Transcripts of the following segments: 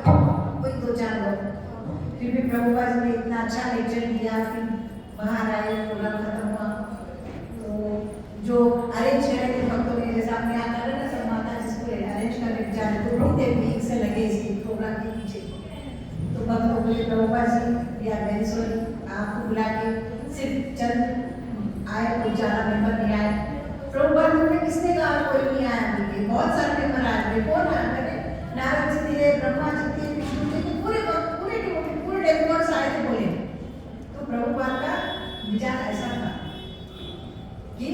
कोई दो चार लोग, फिर भी प्रभुपाद जी ने इतना अच्छा लेक्चर दिया, फिर बाहर आए, प्रोग्राम खत्म हुआ। तो जो अरेंज करे थे भक्तों ने, जैसा आपने यहाँ कर रहे ना सब माता जिसको अरेंज कर रहे बेचारे तो कितने वीक से लगे इसके प्रोग्राम के पीछे। तो भक्तों बोले प्रभुपाद जी या वेरी सॉरी, आपको बुला के सिर्फ चंद आए, कोई ज़्यादा मेंबर नहीं आए। प्रभुपाद जी ने किसने कहा कोई नहीं आया, बोले बहुत सारे मेंबर आए थे। कौन आया? मैंने नारद जी थे, ब्रह्मा जी थे, विष्णु जी थे, पूरे डेवलपर्स आए थे बोले। तो प्रभुपाद का विचार ऐसा था कि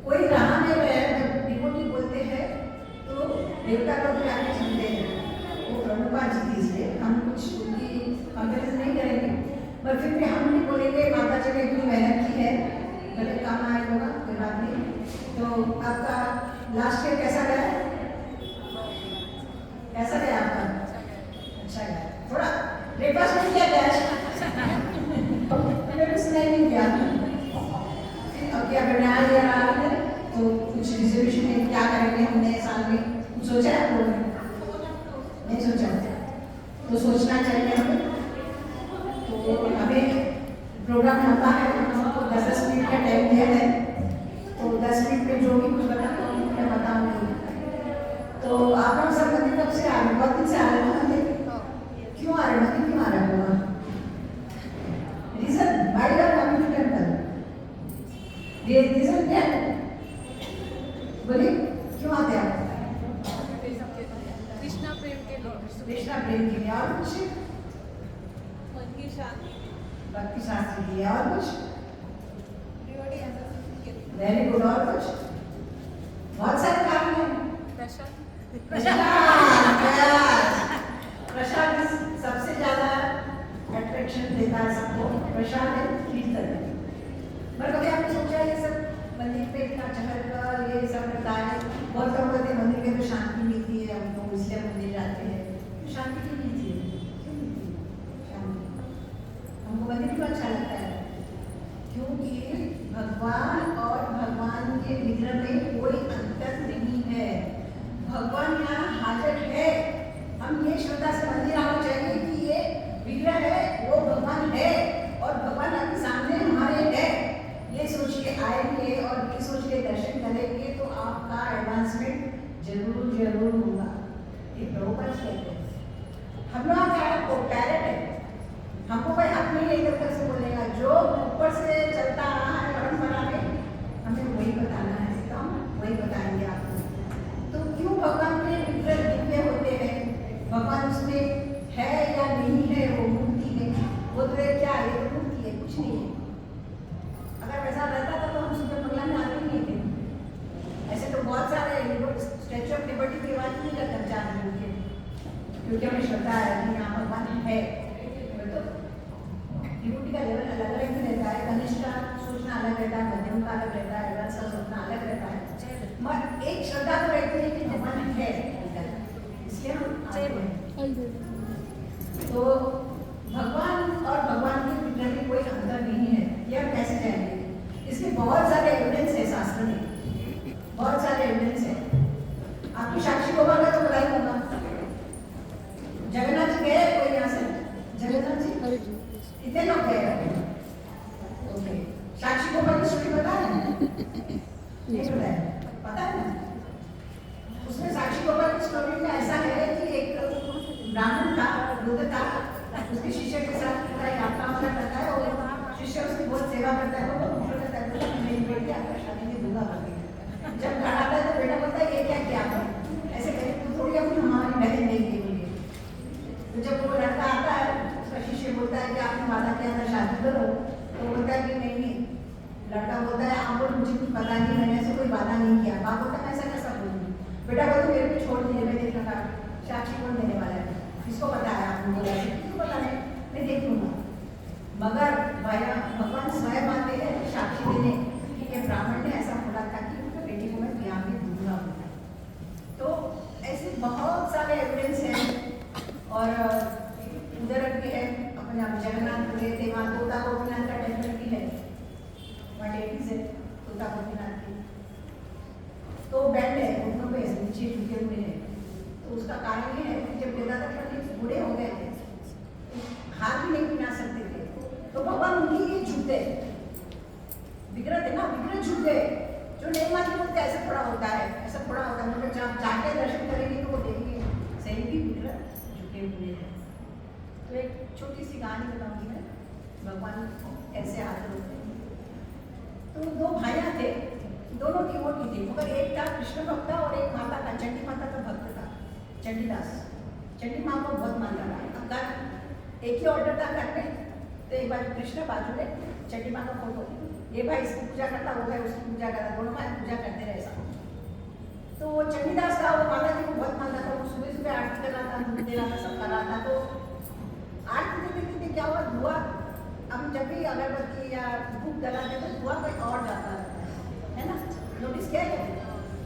कोई राह में रहे, जब डिवोटी बोलते हैं तो देवता लोग भी आगे सुनते हैं। वो प्रभुपाद जी थी, इसलिए हम कुछ उनकी कंपेरिजन नहीं करेंगे, पर फिर भी हम भी बोलेंगे माता जी ने इतनी मेहनत की है, भले काम आए होगा, कोई बात नहीं। तो आपका लास्ट ईयर कैसा गया? कैसा गया आपका? अच्छा गया। थोड़ा ब्रेकफास्ट नहीं किया गया, मैंने कुछ नहीं किया। अब क्या करना है, तो कुछ रिजर्वेशन में क्या करेंगे हम नए साल में, कुछ सोचा है आप लोगों ने? नहीं सोचा, तो सोचना चाहिए हमें। तो हमें प्रोग्राम लंबा है, हमको 10 मिनट का टाइम दिया है, तो 10 मिनट में जो भी कुछ बताना मैं बताऊँगी। तो आप लोग सब मंदिर कब से आ रहे? बहुत दिन से आ रहे हैं मंदिर। क्यों आ रहे हैं? क्यों आ रहे हैं? Reason why are coming to temple? ये रीजन क्या है? बोलिए, क्यों आते हैं आप? कृष्णा प्रेम के लिए। कृष्णा प्रेम के लिए। और कुछ? भक्ति शांति के लिए। और कुछ? के लिए। Very good. और कुछ? बहुत सारे कारण हैं। प्रसाद सबसे ज्यादा अट्रैक्शन देता है सबको। प्रसाद है, कीर्तन है। पर कभी आपने सोचा ये सब मंदिर पे इतना चहल ये सब रहता है? बहुत लोग कहते हैं मंदिर में तो शांति मिलती है, हम लोग इसलिए मंदिर जाते हैं। तो शांति क्यों मिलती है? क्यों मिलती है शांति? हमको मंदिर क्यों अच्छा लगता है? क्योंकि भगवान और भगवान के विग्रह में कोई अंतर नहीं है। भगवान यहाँ हाजिर है। हम ये श्रद्धा से मंदिर आना चाहिए कि ये विग्रह है, वो भगवान है और भगवान आपके सामने हमारे है। ये सोच के आएंगे और ये सोच के दर्शन करेंगे तो आपका एडवांसमेंट जरूर होगा। ये प्रभुपाद कहते हैं। हम लोग क्या पैरेट है, हमको कोई हक नहीं है इधर से बोलेगा। जो ऊपर से चलता आ रहा है परंपरा में, हमें वही बताना है, तो हम वही बताएंगे आपको। तो क्यों भगवान के विग्रह दिव्य होते हैं? भगवान उसमें है या नहीं है? वो मूर्ति में वो तो क्या है? ये मूर्ति है, कुछ नहीं है। अगर वैसा रहता था तो हम सुबह बंगला में आते नहीं थे। ऐसे तो बहुत सारे स्टैचू ऑफ लिबर्टी की बात नहीं करते हम चार लोग के, क्योंकि हमें श्रद्धा है कि यहाँ भगवान है। तो डिवोटी का लेवल अलग अलग ही रहता है। कनिष्ठ का सोचना अलग रहता है, मध्यम का अलग रहता है, एडवांस का सोचना अलग रहता है। मगर एक श्रद्धा तो रहती है कि भगवान है, इसलिए हम आते हैं। तो भगवान और भगवान के विग्रह में कोई अंतर नहीं है। ये हम कैसे जाएंगे? इसके बहुत सारे एविडेंस है शास्त्र में, बहुत सारे एविडेंस है। आपकी साक्षी गोपाल का तो पता ही होगा। जगन्नाथ जी गए कोई यहाँ से? जगन्नाथ जी कितने लोग गए? ओके, साक्षी गोपाल की स्टोरी पता है? नहीं पता है? पता है ना? उसमें साक्षी गोपाल की स्टोरी में ऐसा है कि एक ब्राह्मण था, वृद्ध था, उसके शिष्य के साथ पूरा यात्रा करता है और शिष्य उसकी बहुत सेवा करता है। वो पूछा करता है मेरी बेटी आपका शादी में दूंगा करके। जब घर आता है तो बेटा बोलता है ये क्या किया आपने? ऐसे कहे तो थोड़ी अपनी हमारी बहन नहीं देंगे। तो जब वो लड़का आता है, उसका शिष्य बोलता है कि आपने वादा किया था शादी करो, तो बोलता है कि नहीं। लड़का बोलता है आप बोल मुझे कुछ पता नहीं, मैंने ऐसे कोई वादा नहीं किया। बाप बोलता है ऐसा कैसा बोलूँ? बेटा बोलते मेरे को छोड़ दीजिए, मैं देखना था साक्षी कौन देने वाला है, किसको पता है? आपको बोला किसको पता है? मैं देख लूँगा। मगर भगवान स्वयं आते हैं साक्षी देने कि ये ब्राह्मण ने ऐसा बोला था कि उनकी बेटी को मैं ब्याह में दूंगा। तो ऐसे बहुत सारे एविडेंस हैं। और उधर भी है अपने आप जगन्नाथ गए थे, वहाँ तोता गोपीनाथ का टेम्पल भी है, वहाँ डेटीज है तोता गोपीनाथ की। तो बैंड है घुटनों पे नीचे झुके हुए हैं। तो उसका कारण ये है कि जब देवदाता पंडित बूढ़े हो गए थे, हाथ भी नहीं पिना सकते थे, तो भगवान उनकी ये झुक गए, विग्रह थे ना, विग्रह झुक गए। जो नहीं मानते बोलते ऐसा थोड़ा होता है, ऐसा थोड़ा होता है, मतलब जब जाके दर्शन करेंगे तो वो देखेंगे सही भी विग्रह झुके हुए हैं। तो एक छोटी सी कहानी बताऊंगी मैं, भगवान कैसे हाथ होते हैं। तो दो भाइयाँ थे, दोनों डिवोटी थे, मगर एक था कृष्ण भक्त और एक माता का, चंडी माता का भक्त था, चंडीदास। चंडी माँ को बहुत मानता था। अब घर एक ही ऑर्डर था घर में, तो एक बार कृष्ण बाजू में, चंडी माँ का फोटो, ये भाई इसकी पूजा करता, वो भाई उसकी पूजा करता, दोनों भाई पूजा करते रहे ऐसा। तो वो चंडीदास था, वो माता जी को बहुत मानता था, वो सुबह सुबह आरती कर रहा था, दूध दे रहा था, सब कर रहा था। तो आरती देते देते क्या हुआ, धुआं, हम जब भी अगरबत्ती या धूप जलाते तो धुआं कोई और जाता है ना, नोटिस किया है?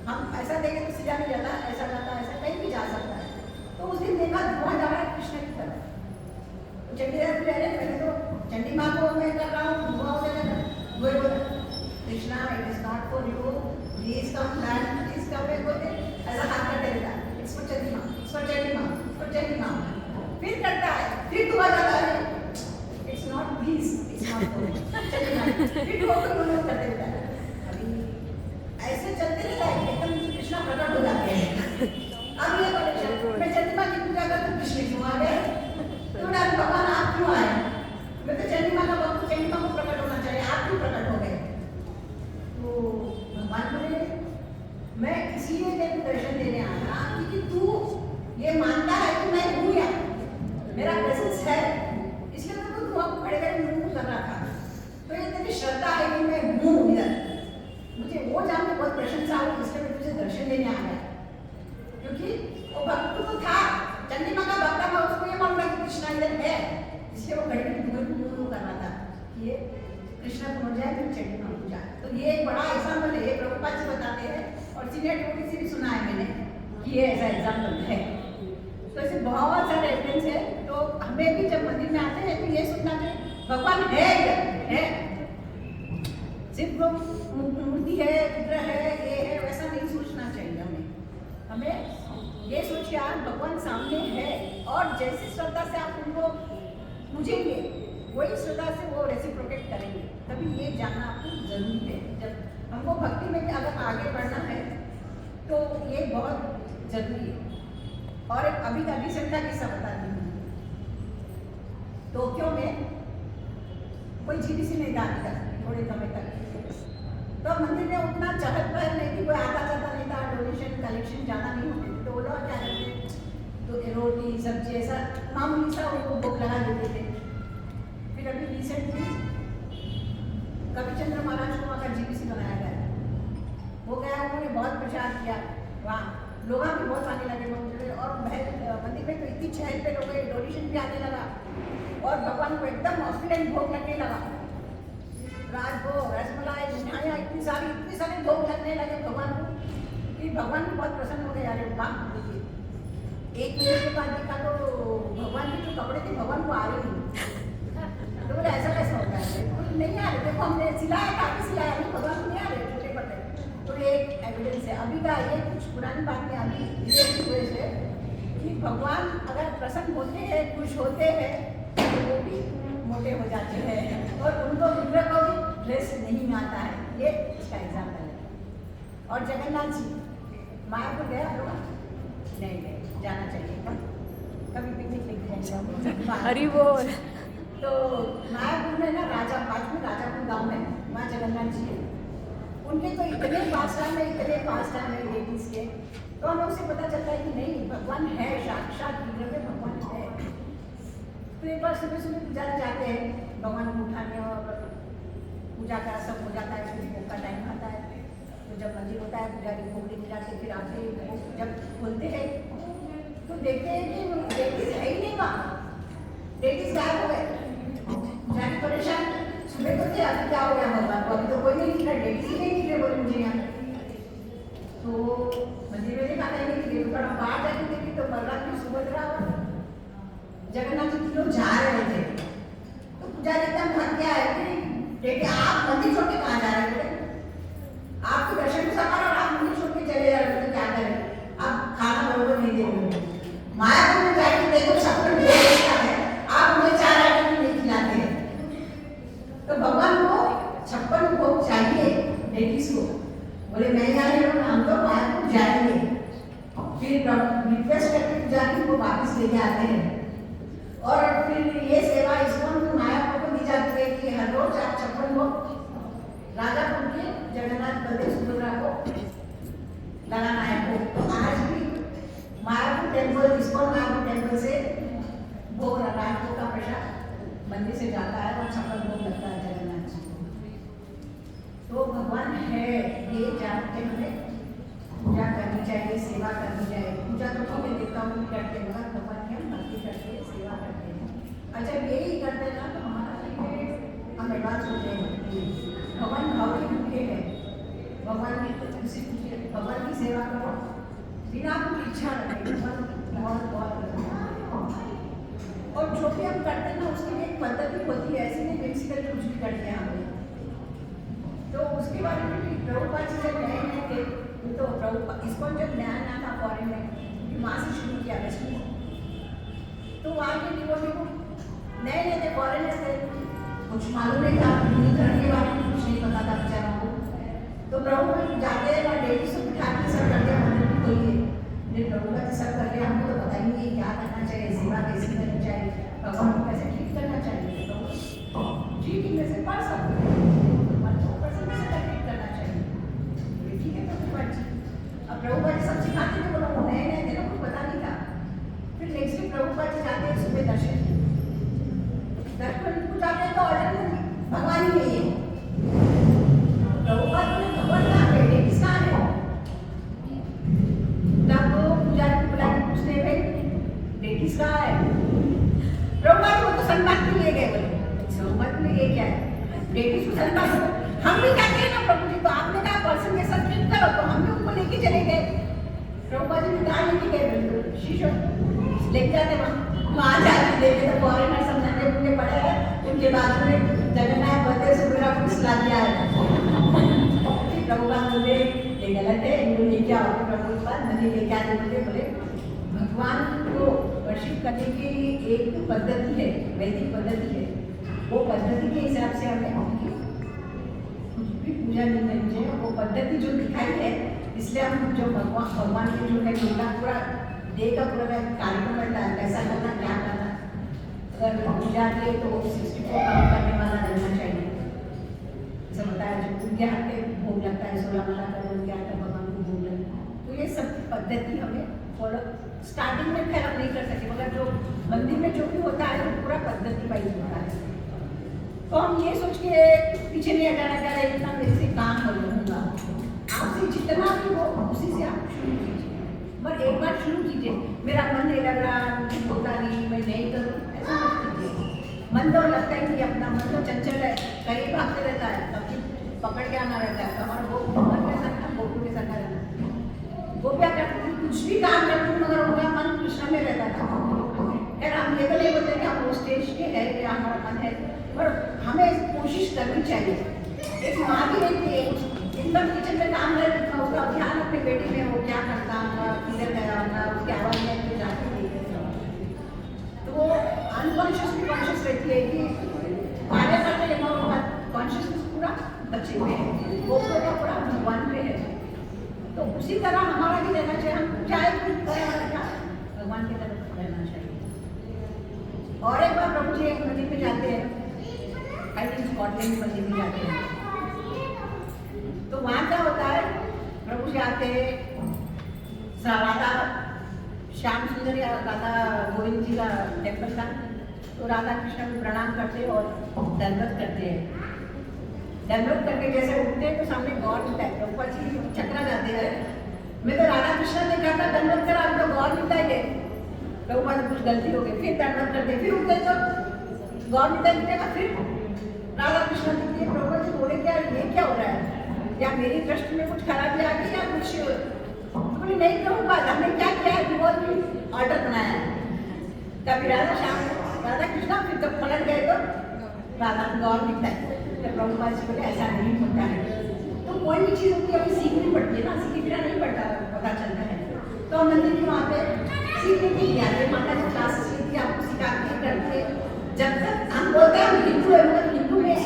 हम ऐसा देखें तो सीधा नहीं जाता, ऐसा जाता है, ऐसा कहीं भी जा सकता है। तो उस दिन देखा धुआं जा रहा है कृष्ण की तरफ। तो चंडीदास कह रहे पहले तो चंडी माँ को मैं कर रहा हूँ, धुआं हो जाएगा, वो बोला Krishna it is not for you, please come back, please come back, बोलते ऐसा हाथ करते रहता है, इट्स फॉर चंडी माँ, इट्स फॉर चंडी माँ, इट्स फॉर चंडी माँ। फिर करता है, फिर धुआं जाता है, it's not please, it's not for Chandi माँ, फिर धुआं को दोनों करते रहता है। ऐसे चलते रहता है, एकदम कृष्णा प्रकट हो जाते हैं। अब ये परेशान, मैं चंडी माँ की पूजा करता हूँ, कृष्ण क्यों आ गए? तो भगवान आप क्यों आए? मैं तो चंडी माँ का भक्त, चंडी माँ को प्रकट होना चाहिए, आप क्यों प्रकट हो गए? तो भगवान बोले मैं इसलिए तेरे दर्शन देने आया क्योंकि तू ये मानता है कि मैं हूँ, या मेरा प्रेजेंस है, इसलिए मैं तो धुआं को खड़े खड़े मुंह कर रहा था। तो ये तेरी श्रद्धा है कि मैं हूँ इधर, मुझे वो जानने बहुत प्रशंसा हुई, इसलिए मैं तुझे दर्शन देने आ गया। क्योंकि वो भक्त तो था, चंडी माँ का भक्त था, उसको ये मालूम था कि कृष्णा इधर है, इसलिए वो घड़ी में धुआं को कर रहा था कि ये कृष्णा पहुंच जाए फिर चंडी माँ पूजा। तो ये एक बड़ा एग्जाम्पल है, प्रभुपाद जी बताते हैं और सीनियर डिवोटी से भी सुना है मैंने कि ये ऐसा एग्जाम्पल है। तो ऐसे बहुत सारे एविडेंस है। तो हमें भी जब मंदिर में आते हैं तो ये सोचना चाहिए भगवान है, सिर्फ मूर्ति है, विग्रह है, ये है, वैसा नहीं सोचना चाहिए हमें ये सोचिए आप भगवान सामने है और जैसी श्रद्धा से आप उनको पूजेंगे वही श्रद्धा से वो रेसिप्रोकेट करेंगे। तभी ये जानना आपको जरूरी है। जब हमको भक्ति में भी अगर आगे बढ़ना है तो ये बहुत जरूरी है। और एक अभी का रिसेंट का किस्सा बताती हूँ। टोक्यो में कोई जीडीसी नहीं था अभी तक, थोड़े समय तक। तो मंदिर में उतना चहल पहल नहीं थी, कोई आता जाता नहीं था, डोनेशन कलेक्शन ज़्यादा नहीं होती थी। तो वो लोग क्या करते, तो रोटी सब्जी ऐसा मामूली सा उनको भोग लगा देते थे। फिर अभी रिसेंटली कविचंद्र महाराज को वहाँ का जीडीसी बनाया गया। वो गया, उन्होंने बहुत प्रचार किया, वहाँ लोग भी बहुत आने लगे मंदिर और मंदिर में तो इतनी चहल पहल हो गई, डोनेशन भी आने लगा और भगवान को एकदम ऑस्ट्रेलियन भोग लगने लगा। राजभोग, रसमलाई, मिठाइयाँ इतनी सारे भोग लगने लगे भगवान को कि भगवान भी बहुत प्रसन्न हो गए। अरे वाह, देखिए एक मिनट के बाद देखा तो भगवान के जो कपड़े थे भगवान को आ रहे नहीं। तो बोले ऐसा कैसा होता है? तो नहीं आ रहे, देखो हमने सिलाया, काफी सिलाया, अभी भगवान को नहीं आ रहे छोटे पटे। तो ये एक एविडेंस है अभी का, ये कुछ पुरानी बात में अभी रिलेटेड हुए से कि भगवान अगर प्रसन्न होते हैं, खुश होते हैं तो वो भी मोटे हो जाते हैं और उनको विग्रह को भी ड्रेस नहीं आता है। ये इसका एग्जाम्पल है। और जगन्नाथ जी मायापुर गया होगा? नहीं, जाना चाहिए, कभी पिकनिक लेके जाएंगे। हरी बोल। तो मायापुर में ना बाजू में राजापुर गाँव है, वहाँ जगन्नाथ जी है। उनके तो इतने पास्टाइम है लेडीज के, तो हमें उससे पता चलता है कि नहीं भगवान है, साक्षात विग्रह में भगवान है। तो एक बार सुबह सुबह पूजा जाते हैं, भगवान को उठाने और पूजा का सब हो जाता है, फिर भोग का टाइम आता है। तो जब मंदिर होता है पुजारी भोग लेके जाते, फिर आते हैं, जब खोलते हैं तो देखते हैं कि लेडीज है ही नहीं वहाँ, लेडीज गायब हो गए। जाने परेशान, सुबह तो थे, अभी क्या हो गया भगवान को, अभी तो कोई नहीं निकला, लेडीज ही नहीं निकले बोले मुझे यहाँ। तो मंदिर में देखा नहीं कि थोड़ा बाहर जाके देखी तो बलराम की सुभद्रा और जगन्नाथ जी तीनों जा रहे थे। तो पुजारी एकदम थक गया है कि देखिए आप मंदिर छोड़ के कहाँ जा रहे थे? आपके दर्शन को सफर और आप मंदिर छोड़ के चले जा रहे थे, क्या करें? आप खाना बरोबर नहीं दे रहे। वापस लेके आते हैं। और फिर ये सेवा इसको मायापुर को दी जाती है कि हर रोज आप 56 लोग राजापुर के जगन्नाथ बलदेव सुभद्रा को लगाना है। तो आज भी मायापुर टेम्पल, इसको मायापुर टेम्पल से वो राजापुर का प्रसाद मंदिर से जाता है और 56 भोग लगता है जगन्नाथ जी को। तो भगवान है ये जान के हमें पूजा करनी चाहिए, सेवा करनी चाहिए। पूजा तो मैं देखता हूँ करते हैं, मगर भगवान की हम भक्ति करते हैं, सेवा करते हैं। अच्छा यही करते हैं ना तो हमारा हम एडवांस होते हैं। भगवान भाव के भूखे हैं, भगवान की सेवा करो बिना कोई इच्छा रखे, बहुत और जो भी हम करते हैं ना उसकी भी एक पद्धति होती है, ऐसी नहीं बेसिकली कुछ भी करते हैं हमने। तो उसके बारे में भी प्रभुपाद जी जब नए नए थे तो प्रभुपाद इसको जब नया नया था फॉरेन में वहाँ से शुरू किया वैष्णो, तो वहाँ के डिवोटी को नए नए थे, फॉरेन थे, कुछ मालूम नहीं था, हिंदू धर्म के बारे में कुछ नहीं पता था बेचारा को। तो प्रभु जाते हैं वहाँ लेडीज को बिठा के सब करते हैं, मंदिर भी खोलिए, लेकिन प्रभुपाद जी सब करके हमको तो पता ही नहीं क्या करना चाहिए, सेवा कैसे करनी चाहिए, भगवान को कैसे ट्रीट करना चाहिए। तो ट्रीटिंग में से पढ़ सकते हैं, प्रभुपाद जी सब सिखाते थे, वो लोग नए नए थे ना, कुछ पता नहीं था। फिर नेक्स्ट डे प्रभुपाद जी जाते हैं सुबह दर्शन कुछ आते हैं तो ऑर्डर भगवान ही नहीं है। प्रभुपाद बोले भगवान कहाँ है, लेडीज कहाँ है? तब वो पुजारी को बुला के पूछते हैं भाई लेडीज कहाँ है? प्रभुपाद जी वो तो सनबाग के लिए गए, बोले सनबाग में ये क्या है, लेडीज को सनबाग हम भी कहते हैं ना प्रभु जी, तो आपने कहा पर्सन के साथ ट्रीट करो, तो हम भी उनको लेके चले गए। प्रभुपाद जी ने कहा लेके गए, शीशो लेके जाते वहाँ जाके देखे तो फॉरेनर सब नंगे पुंगे पड़े हैं, उनके बाजू में जगन्नाथ बलदेव सुभद्रा को खिला दिया है। प्रभुपाद बोले ये गलत है, इनको लेके आओ। प्रभुपाद नहीं लेके आते, बोले भगवान को वर्शिप करने की एक पद्धति है, वैदिक पद्धति है, वो पद्धति के हिसाब से हमें पूजा नहीं करनी चाहिए। वो पद्धति जो दिखाई है, इसलिए हम जो भगवान के जो है पूरा डे का पूरा कार्यक्रम रहता है, कैसा करना क्या करना। अगर पूजा के तो 64 काम करने वाला रहना चाहिए, जैसे बताया जो उनके हाथ पे भोग लगता है, 16 माला का उनके हाथ पे भगवान को भोग लगता है। तो ये सब पद्धति हमें फॉलो स्टार्टिंग में खैर हम नहीं कर सके, मगर जो मंदिर में जो भी होता है वो पूरा पद्धति वाइज होता है। तो हम ये सोच के पीछे नहीं हटाना चाह रहे, इतना मेरे से काम हो होगा, आपसे जितना भी हो उसी से आप शुरू कीजिए। पर एक बार शुरू कीजिए, मेरा मन नहीं लग रहा, मुझे होता नहीं, मैं नहीं करूँ, ऐसा मत कीजिए। मन तो लगता है कि अपना मन तो चंचल है, कहीं भागते रहता है, कभी पकड़ के आना रहता है। हमारा वो मन कैसा रहना, गोपू के साथ रहना, वो क्या करते थे, कुछ भी काम करते थे मगर उनका मन कृष्ण में रहता था। यार हम ये तो नहीं बोलते कि हम वो स्टेज के है या हमारा मन है, पर हमें कोशिश करनी चाहिए। एक माँ भी रहती है, एकदम किचन में काम कर रही था, उसका ध्यान अपने बेटे में, वो क्या करता होगा, किधर गया होगा, उसकी आवाज़ में तो जाके तो वो अनकॉन्शियस भी कॉन्शियस रहती है कि कार्य करते हैं, और कॉन्शियसनेस पूरा बच्चे पे है, वो पूरा भगवान पे है। तो उसी तरह हमारा भी रहना चाहिए, हम चाहे कुछ करें भगवान की तरफ रहना चाहिए। और एक बार प्रभु जी एक मंदिर में जाते हैं, आई थिंक स्कॉटलैंड मंदिर में जाते हैं, तो वहाँ क्या होता है, प्रभु जी आते हैं, राधा श्याम सुंदर या राधा गोविंद जी का टेम्पल था, तो राधा कृष्ण को प्रणाम करते और दंडवत करते हैं। दंडवत करके जैसे उठते हैं तो सामने गौर मिलता है, प्रभुपाद जी चक्रा जाते हैं, मैं तो राधा कृष्ण ने कहा था दंडवत करा, अभी तो गौर मिलता है, प्रभुपाद कुछ गलती हो गई, फिर दंडवत करते, फिर उठते तो गौर मिलता दिखेगा, फिर राधा कृष्ण दिखते। प्रभुपाद जी बोले क्या ये क्या हो रहा है, या मेरी दृष्टि में कुछ खराबी आ गई या कुछ, बोले नहीं प्रभुपाद हमने क्या किया है, बहुत भी ऑर्डर बनाया है। कभी राधा श्याम राधा कृष्ण, फिर जब पलट गए तो राधा गौर दिखता है। तो प्रभुपाद जी बोले ऐसा नहीं होता है, तो कोई भी चीज़ होती है अभी सीखनी पड़ती है ना, सीखे बिना नहीं पता चलता है। तो हम मंदिर के वहाँ पे सीखने के लिए आते, माता जी क्लासेस लेती है, आपको सिखाते करते, जब तक हम बोलते हैं हम हिंदू है, मतलब हिंदू में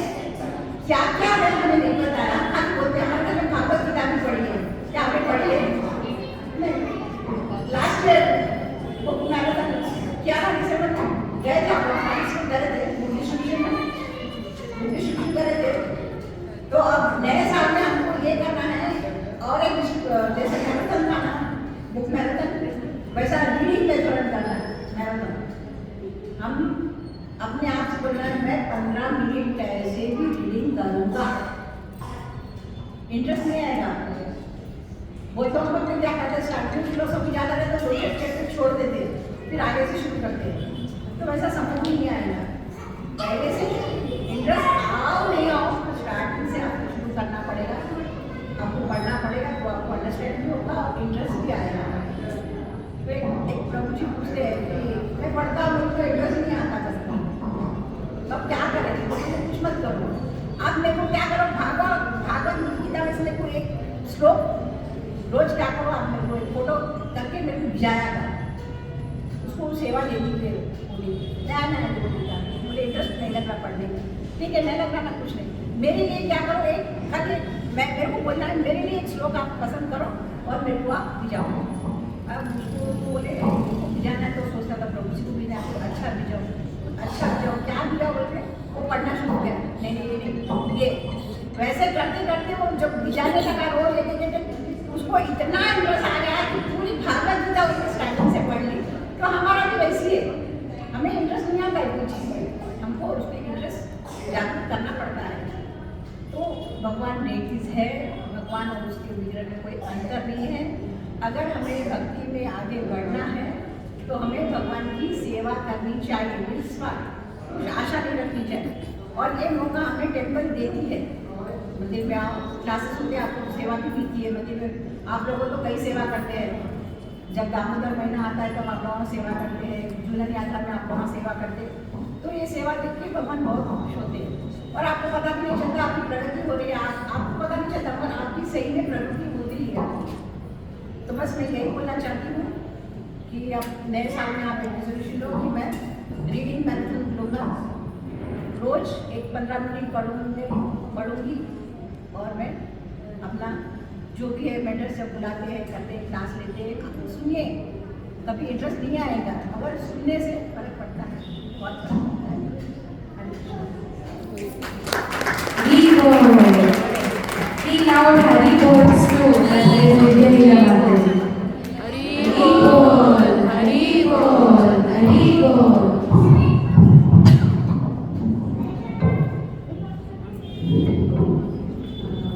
क्या क्या है हमें नहीं पता है, हम बोलते हैं हमारे घर में भागवत गीता भी पढ़ी है, क्या आपने पढ़ी है? लास्ट ईयर वो मैराथन अपने आप से बोलना है मैं 15 मिनट कैसे भी रीडिंग करूँगा, इंटरेस्ट नहीं आएगा आपको। बोलते हम लोग क्या करते हैं, स्टार्टिंग फिलोसॉफी ज़्यादा रहता है तो एक छोड़ देते हैं, फिर आगे से शुरू करते हैं, तो वैसा समझ ही नहीं आएगा। पहले से इंटरेस्ट आओ नहीं आओ, स्टार्टिंग से आपको शुरू करना पड़ेगा, आपको पढ़ना पड़ेगा, तो आपको अंडरस्टैंड भी होगा और इंटरेस्ट भी आएगा। तो एक प्रभु जी पूछते हैं कि मैं पढ़ता हूँ तो इंटरेस्ट नहीं आता करता, तब क्या करें? कुछ मत करो, आप मेरे को क्या करो, भागवत गीता में से मेरे को एक श्लोक रोज क्या करो, आप मेरे को एक फोटो करके मेरे को भिजाया कर, उसको सेवा दे दीजिए। मुझे इंटरेस्ट नहीं लग रहा पढ़ने में, ठीक है नहीं लग रहा ना, कुछ नहीं, मेरे लिए क्या करो, एक खाली मेरे को बोलना है, मेरे लिए एक श्लोक आप पसंद करो और मेरे को आप भिजाओ। अब उसको बोले भिजाना, तो सोचता था प्रभु जी को भी आपको अच्छा भिजाओ, क्या भिजाओ बोलते, वो पढ़ना शुरू किया, नहीं ये वैसे करते करते वो जब भिजाने लगा रोज एक उसको इतना इंटरेस्ट आ गया कि पूरी भागवत गीता उसने स्टार्टिंग से पढ़ ली। तो हमारा भी वैसी है, हमें इंटरेस्ट नहीं आता है कोई चीज़ में, हमको उसमें इंटरेस्ट जागरूक करना पड़ता है। तो भगवान नेकीज है, भगवान और उसके विग्रह में कोई अंतर नहीं है। अगर हमें भक्ति में आगे बढ़ना है तो हमें भगवान की सेवा करनी चाहिए, निस्वार्थ, आशा नहीं रखनी चाहिए। और ये मौका हमें टेम्पल देती है, मंदिर में आओ, क्लासेस होते हैं, आपको सेवा भी मिलती है मंदिर में। आप लोगों तो कई सेवा करते हैं, जब दामोदर महीना आता है तब आप लोगों सेवा करते हैं, झूलन यात्रा में आप लोगों सेवा करते हैं, तो ये सेवा देख के भगवान बहुत खुश होते हैं। और आपको पता भी नहीं चलता आपकी प्रगति हो रही है, आपको पता नहीं चलता पर आपकी सही में प्रगति हो रही है। तो बस मैं यही बोलना चाहती हूँ कि अब नए साल में आप एक रेजोल्यूशन लो कि मैं रीडिंग मैराथन लूँगा, रोज एक 15 मिनट पढ़ूँगी, और मैं अपना जो भी है मेंटर्स जब बुलाते हैं, करते हैं, क्लास लेते हैं, सुनिए, कभी इंटरेस्ट नहीं आएगा, मगर सुनने से फर्क पड़ता है, बहुत फर्क पड़ता है।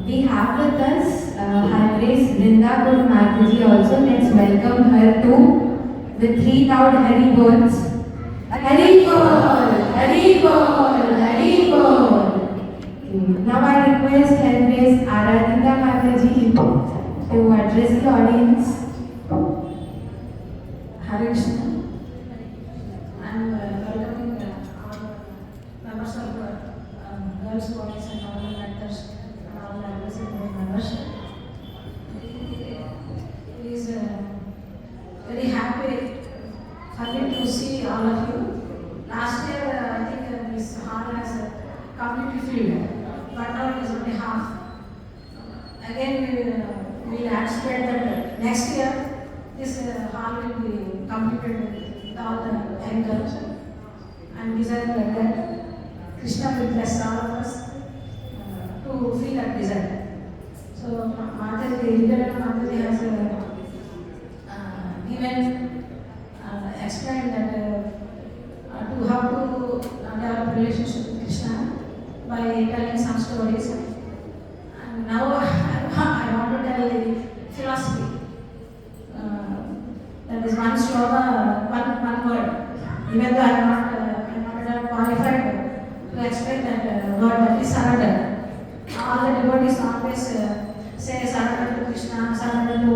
We have with us Her Grace Vrinda Gur Mataji also. Let's welcome her too with 3 loud Hari Bols. Hari Bol, Hari Bol, Hari Bol. Now I request Her Grace Aradhita Mataji to address the audience. Hare Krishna. I am welcoming our members of girls' boys and all the actors and all the adolescent members. It is very happy for me to see all of you. Last year, I think this hall has completely filled, but now it is only half. Again, we will anticipate that next year this hall will be completed with all the young girls and desire like that. Krishna will bless all of us to feel that desire. So Mataji, Mataji has even explained that to how to develop relationship with Krishna by telling some stories. And now I want to tell the philosophy. That is one sloga, one word. Even though I am not qualified to explain that word, that is surrender. All the devotees always say surrender to Krishna, surrender to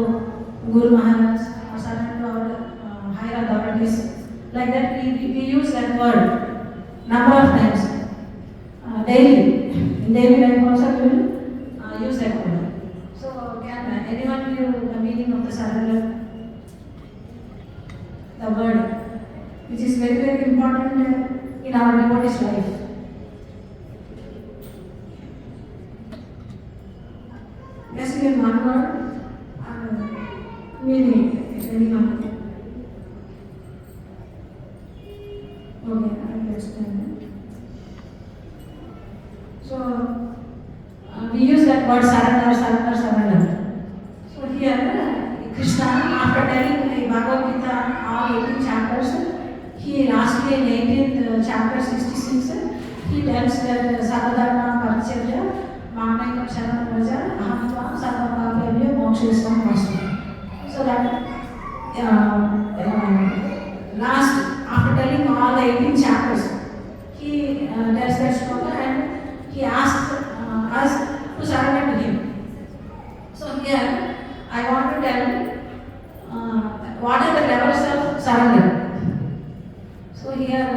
Guru Maharaj, or surrender to our higher authorities. Like that, we use that word number of times daily. In daily life also we will use that word. So can anyone give the meaning of the surrender? The word, which is very, very important in our devotee's life. Just give one word and meaning, if anyone. Okay, I will explain that. So, we use that word surrender, surrender, surrender. So here, Krishna, after telling the Bhagavad Gita, all 18 chapters, he lastly in 18th chapter 66, he tells that Sarvadharma Paricharya, Manayam Sharanam Raja, Ahamtvam Sarvapapyabhyo Mokshesvam Vastu. So that last, after telling all the 18 chapters, he tells that shloka and he asks us to surrender to him. So here, I want to tell what are the levels of surrender. So here,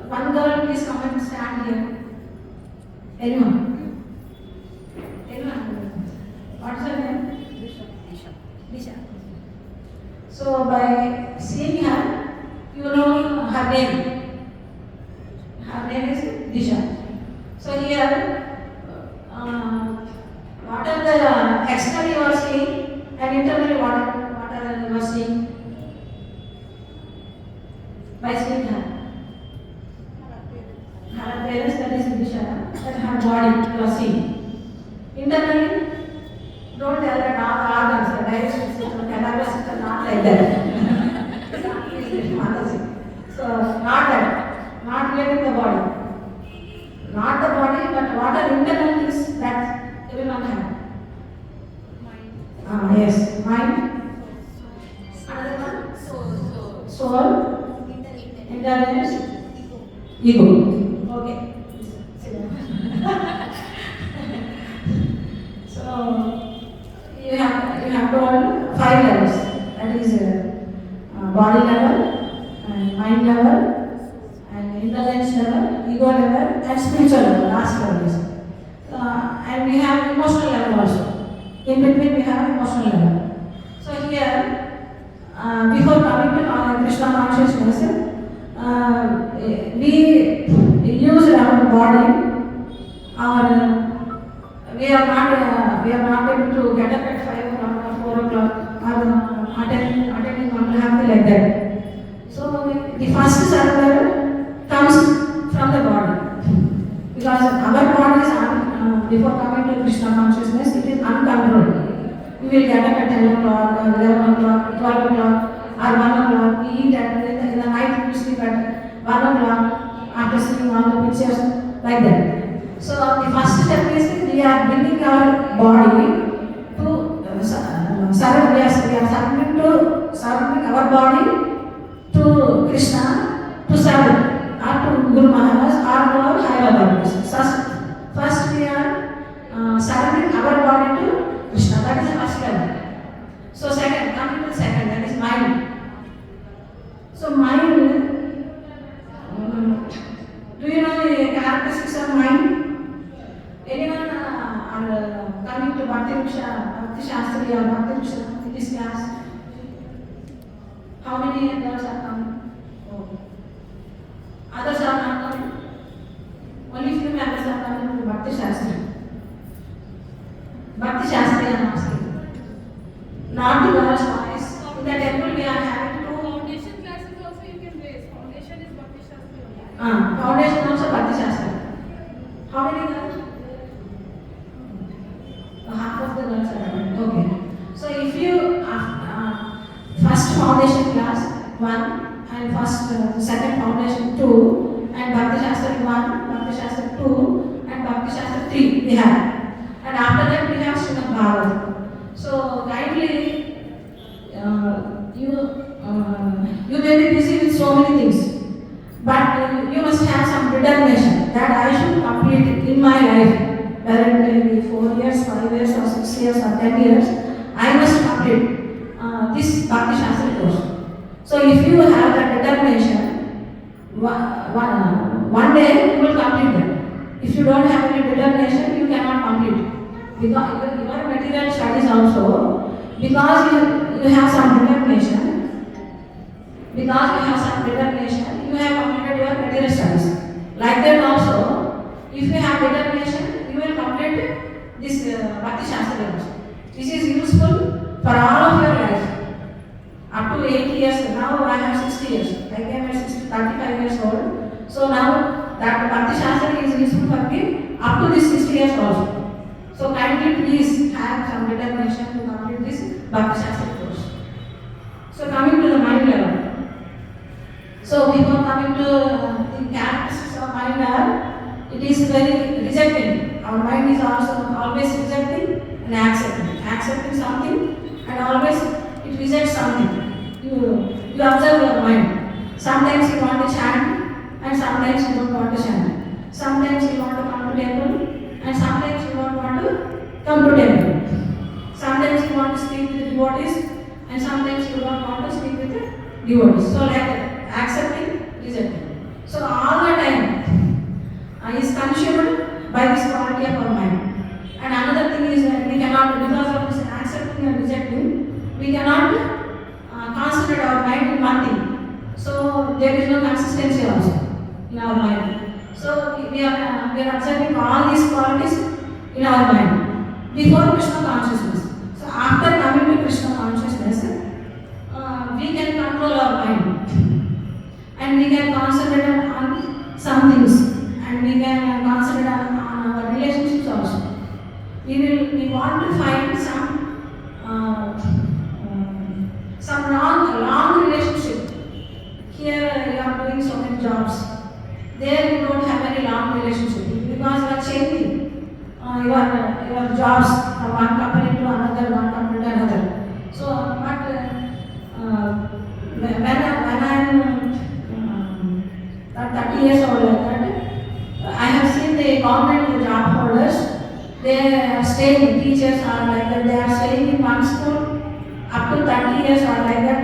one girl, please come and stand here. Anyone? Anyone? What's her name? Disha. So by seeing her, you know her name. Her name is Disha. So here, what are the externally you are seeing and internally what are you are seeing? By seeing her. Her appearance, that is Disha, that her body you are seeing. Internally, don't tell that all the organs, the digestive system, nervous system, not like that. So, not that, not related to the body. Not the body, but what are internal things that everyone have. Mind. Yes, mind. Another one? Soul. Intelligence. Ego. Okay. So you have told 5 levels. That is body level, and mind level, and intelligence level, ego level, and spiritual level. Last level is. And we have emotional level also. In between we have emotional level. So here, before coming to Krishna consciousness, we use our body, we are not able to get up at 5 o'clock or 4 o'clock or attending Mangalahati like that. So the first surrender comes from the body, because our body is before coming to Krishna consciousness, it is uncontrolled. We will get up at 10 o'clock, 11 o'clock, 12 o'clock, or 1 o'clock. We eat in the night, we sleep at 1 o'clock after seeing all the pictures like that. So the first step is we are bringing our body to surrender. We are surrendering our body to Krishna to serve, or to Guru Maharaj, or to our higher authorities. First we are surrendering our body to Krishna. That is the first level. So coming to the second, that is mind. So mind, do you know the characteristics of mind? Anyone coming to Bhakti Shastri or Bhakti Shastri in this class? How many girls are coming? Oh. Others are not coming? Only few members are coming to Bhakti Shastri. Bhakti Shastri I am asking. Not the girls' voice. In the temple we are having two. Foundation classes also you can raise. Foundation is Bhakti Shastri only. Foundation also Bhakti Shastri. How many girls? Half of the girls are coming. Okay. So if you first foundation class 1 and second foundation 2 and Bhakti Shastri 1, Bhakti Shastri 2 and Bhakti Shastri 3 we have. And after that we have Srimad Bhagavatam. So kindly you may be busy with so many things, but you must have some determination that I should complete it in my life. Whether it may be 4 years, 5 years, or 6 years, or 10 years, I must complete this Bhakti Shastri course. So if you have that determination, one day you will complete that. If you don't have any determination, you cannot complete it. Because your material studies also, because you have some determination, you have completed your material studies. Like that also, if you have determination, you will complete this Bhakti Shastri also. This is useful for all of your life. Up to 8 years, now I have 60 years. I came at 35 years old. So now that Bhakti Shastri is useful for me up to this 60 years also. So kindly please have some determination to complete this Bhakti Shastri course. So coming to the mind level. So before coming to very rejecting. Our mind is also always rejecting and accepting. Accepting something and always it rejects something. You observe your mind. Sometimes you want to chant and sometimes you don't want to chant. Sometimes you want to come to temple and sometimes you don't want to come to temple. Sometimes you want to speak with the devotees and sometimes you don't want to speak with the devotees. So like that, accepting, rejecting. So all the time is consumed by this quality of our mind. And another thing is that we cannot, because of this accepting and rejecting, we cannot concentrate our mind in one thing. So there is no consistency also in our mind. So we are observing all these qualities in our mind before Krishna consciousness. So after coming to Krishna consciousness, we can control our mind and we can concentrate on some things and we can concentrate on our relationships also. We want to find some long relationship. Here you are doing so many jobs. There you don't have any long relationship because you are changing your jobs from one company to another, one company to another. So, but when I'm 30 years old, like that, I have seen the government job holders. They are staying, teachers are like that. They are staying in one school up to 30 years or like that,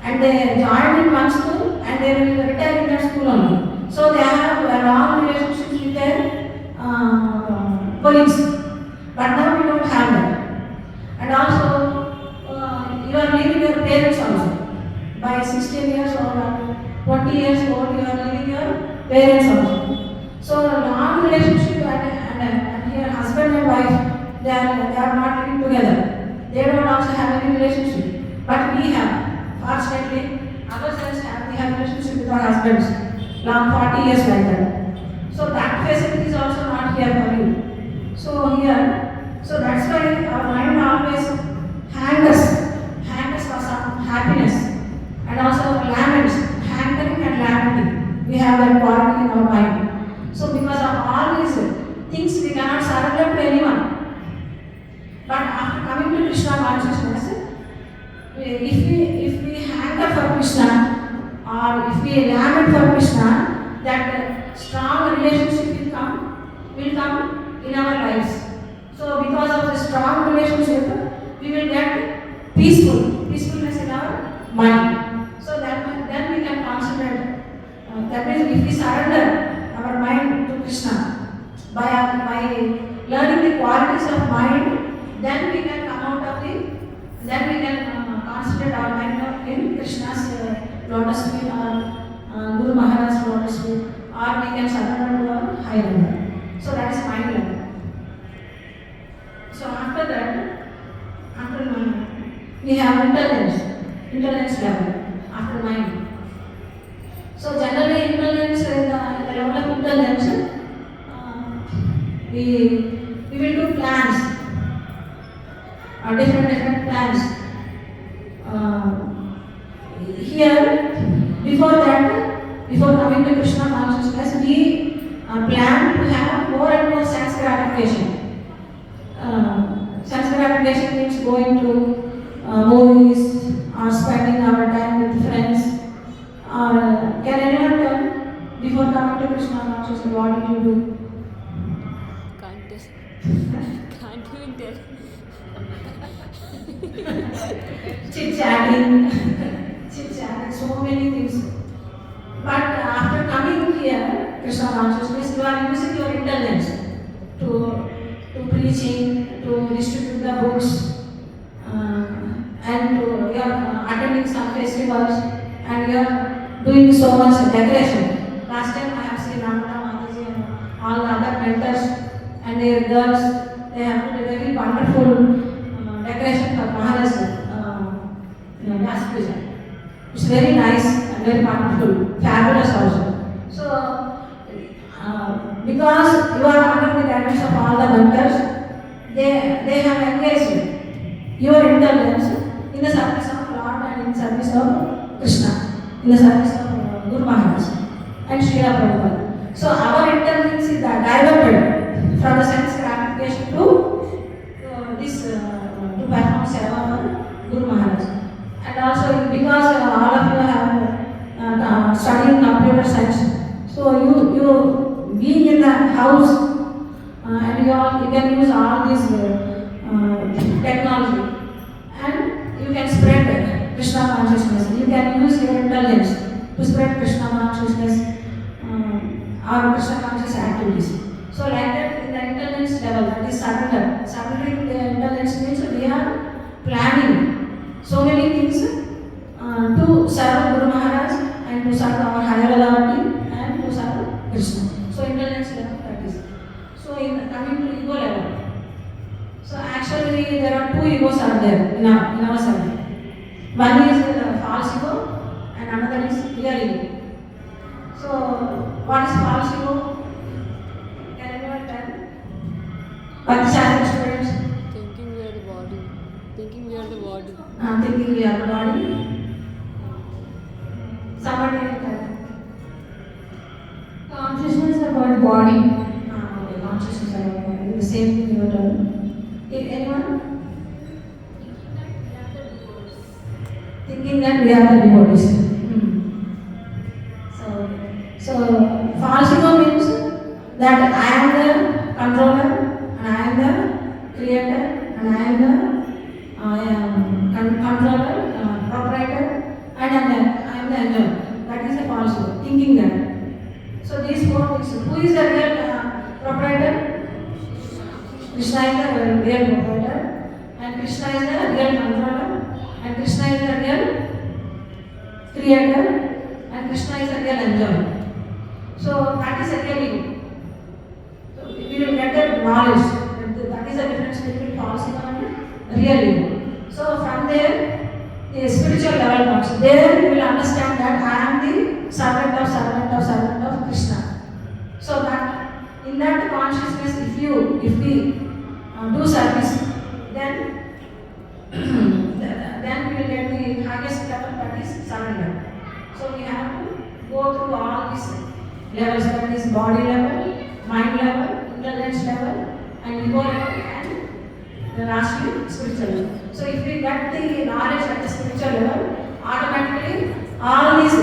and they join in one school and they will retire in that school only. So they have a long relationship with their colleagues. But now we don't have that. And also, you are leaving your parents also. By 16 years old or 20 years old, you are leaving your parents also. So long relationship and here husband and wife, they are not living together. They don't also have any relationship. But we have. Fortunately, ourselves we have relationship with our husbands. Long 40 years like that. So that facility is also not here for you. So that's why our mind always hangs for some happiness and also laments, hankering and lamenting. We have that quality in our mind. So because of all these things, we cannot surrender to anyone. But after coming to Krishna consciousness, if we hanker for Krishna or if we lament for Krishna, that strong relationship will come in our lives. So because of the strong relationship, we will get peacefulness in our mind. So then we can concentrate. That means if we surrender our mind to Krishna by learning the qualities of mind, then we can come out of then we can concentrate our mind in Krishna's lotus feet or Guru Maharaj's lotus feet, or we can surrender to our higher level. So that is mind level. So after that, after mind, we have intelligence level after mind. So generally intelligence, in the level of intelligence, we will do plans, different plans. Here, before coming to Krishna consciousness, we plan to have more and more sense gratification. Sense gratification means going to movies or spending our time with friends. Or can anyone tell before coming to Krishna consciousness what did you do? Can't even tell. Chit-chatting, so many things. But after coming here, Krishna consciousness, you are using your intelligence to preaching, to distribute the books, and you are attending some festivals, and you are doing so much decoration. Last time I have seen Ramana Mataji and all the other mentors and their girls, they have put a very wonderful decoration for Maharaj Vyas Puja. It's very nice and very wonderful, fabulous also. So, because you are under the guidance of all the mentors, they have engaged your intelligence in the service of Lord and in the service of Krishna, in the service of Guru Maharaj and Srila Prabhupada. So our intelligence is diverted from the sense gratification to this to perform seva for Guru Maharaj. And also because all of you have studying computer science, so you being in the house and you can use all this technology and you can spread Krishna consciousness. You can use your intelligence to spread Krishna consciousness or Krishna conscious activities. So like that in the intelligence level, that is surrender. Surrendering the intelligence means we are planning so many things to serve Guru Maharaj and to serve our higher authority and to serve Krishna. So intelligence level that is. So in coming to ego level. So actually there are two egos are there in our side. One is false ego and another is real ego. So what is false ego? Can anyone tell? What is our students? Thinking we are the body. Thinking we are the body. Thinking we are the body. Somebody can tell. Consciousness about body. Okay, consciousness about body. The same thing you were telling. Anyone? Thinking that we are the devotees. So false ego means that I am the controller and I am the creator and I am the controller, proprietor and I am the enjoyer. That is a false ego. Thinking that. So these four things. Who is the real proprietor? Krishna is the real proprietor and Krishna is the real controller and Krishna is the real creator and Krishna is the real enjoyer. So that is a real ego. So we will get the knowledge. That is the difference between false ego and real ego. So from there, the spiritual level comes. There you will understand that I am the servant of Krishna. So that in that consciousness, if we do service, then then we will get the highest level, that is surrender. So we have to go through all these levels, that is body level, mind level, intelligence level, and ego level, and lastly spiritual level. So if we get the knowledge at the spiritual level, automatically all this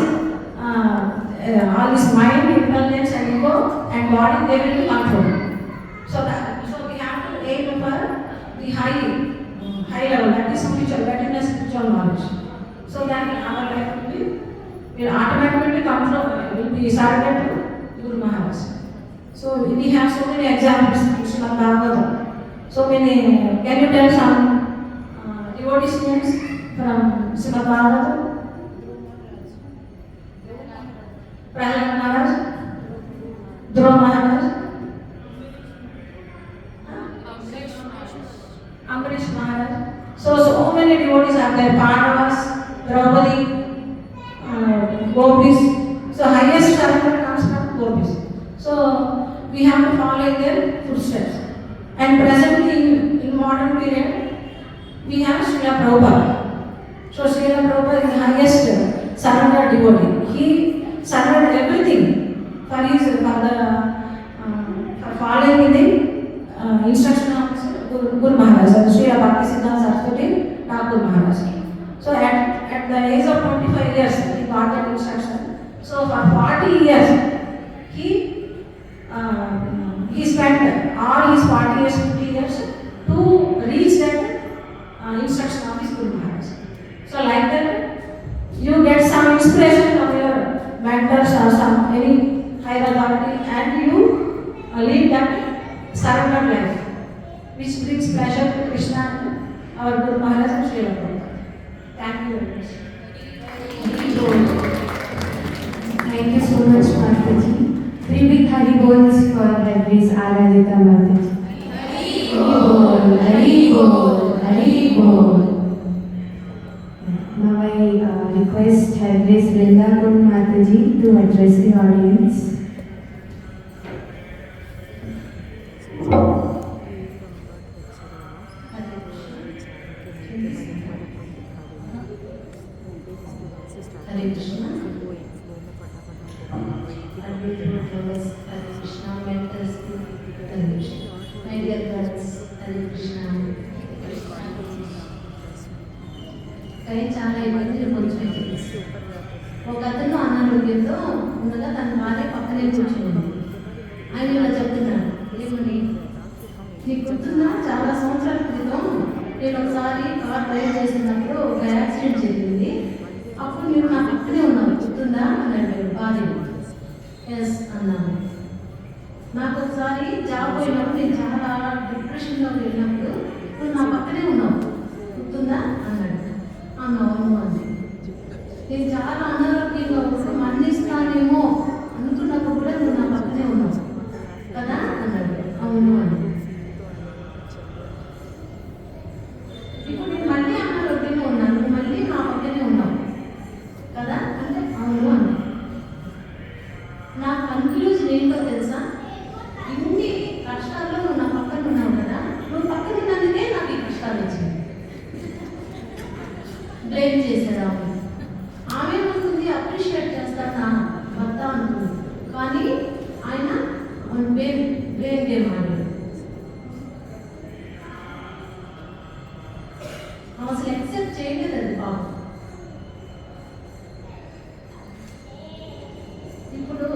mind, intelligence, and ego and body, they will be controlled. So we have to aim for the high level, that is spiritual, that is the spiritual knowledge. So then our life will automatically will be surrendered to Guru Maharaj. So we have so many examples in Srimad Bhagavatam. So many, can you tell some devotees names from Srimad Bhagavatam? Prahlad Maharaj, Dhruva Maharaj, Ambarish Maharaj. So many devotees are there. Pandavas, Draupadi, Gopis. So highest surrender comes from Gopis. So we have to follow in their footsteps. And presently in modern period, we have Srila Prabhupada. So Srila Prabhupada is the highest surrender devotee. He surrendered everything for following the instruction of Guru Maharaj, Srila Bhaktisiddhanta Saraswati Thakur Maharaj. So at the age of 25 years, he got that instruction. So for 40 years, he spent all his 40 years, 50 years to reach that instruction of his Guru Maharaj. So like that, you get some inspiration from your mentors or some any higher authority, and you lead that surrendered life, which brings pleasure to Krishna and our Guru Maharaj and Srila Prabhupada. Thank you very much. Thank you so much, Mataji. 3 big Hari Bols for Hedvig's Aradhita Mataji. Hari Bol, Hari Bol, Hari Bol. Now I request Hedvig's Vrinda Kund Mataji to address the audience. Hare Krishna. అనారోగ్యంతో ఉండగా తన భార్య పక్కనే కూర్చుంది. ఆయన ఇలా చెప్తున్నాడు, ఏమని, నీకు గుర్తుందా, చాలా సంవత్సరాల క్రితం నేను ఒకసారి కార్ డ్రైవ్ చేస్తున్నప్పుడు ఒక యాక్సిడెంట్ జరిగింది, అప్పుడు నువ్వు నా పక్కనే ఉన్నావు, గుర్తుందా అని అడిగాడు భార్య. ఎస్ అన్నాను. నాకు ఒకసారి జాబ్ పోయినప్పుడు నేను చాలా డిప్రెషన్లో వెళ్ళినప్పుడు నువ్వు నా పక్కనే ఉన్నావు, గుర్తుందా అన్నాడు. అవును అంది. నేను చాలా అనారోగ్యంగా ఉన్నప్పుడు మరణిస్తానేమో అనుకున్నప్పుడు కూడా నువ్వు నా పక్కనే ఉన్నావు కదా అన్నాడు. అవును అని. ఇప్పుడు నేను మళ్ళీ అనారోగ్యంగా ఉన్నాను, నువ్వు మళ్ళీ నా పక్కనే ఉన్నావు కదా అంటే అవును అని. నా కన్క్లూజన్ ఏంటో తెలుసా, ఇన్ని కష్టాల్లో నువ్వు నా పక్కన ఉన్నావు కదా, నువ్వు పక్కన ఉన్నందుకే నాకు ఈ కష్టాలు వచ్చింది. బ్లేమ్ చేశాడు ఆమె ఏమనుకుంది, అప్రిషియేట్ చేస్తాను నా భర్త అనుకుంది, కానీ ఆయన బ్లేమ్ గేమ్ ఆడాడు. అసలు యాక్సెప్ట్ చేయలేదు అది పాపం. ఇప్పుడు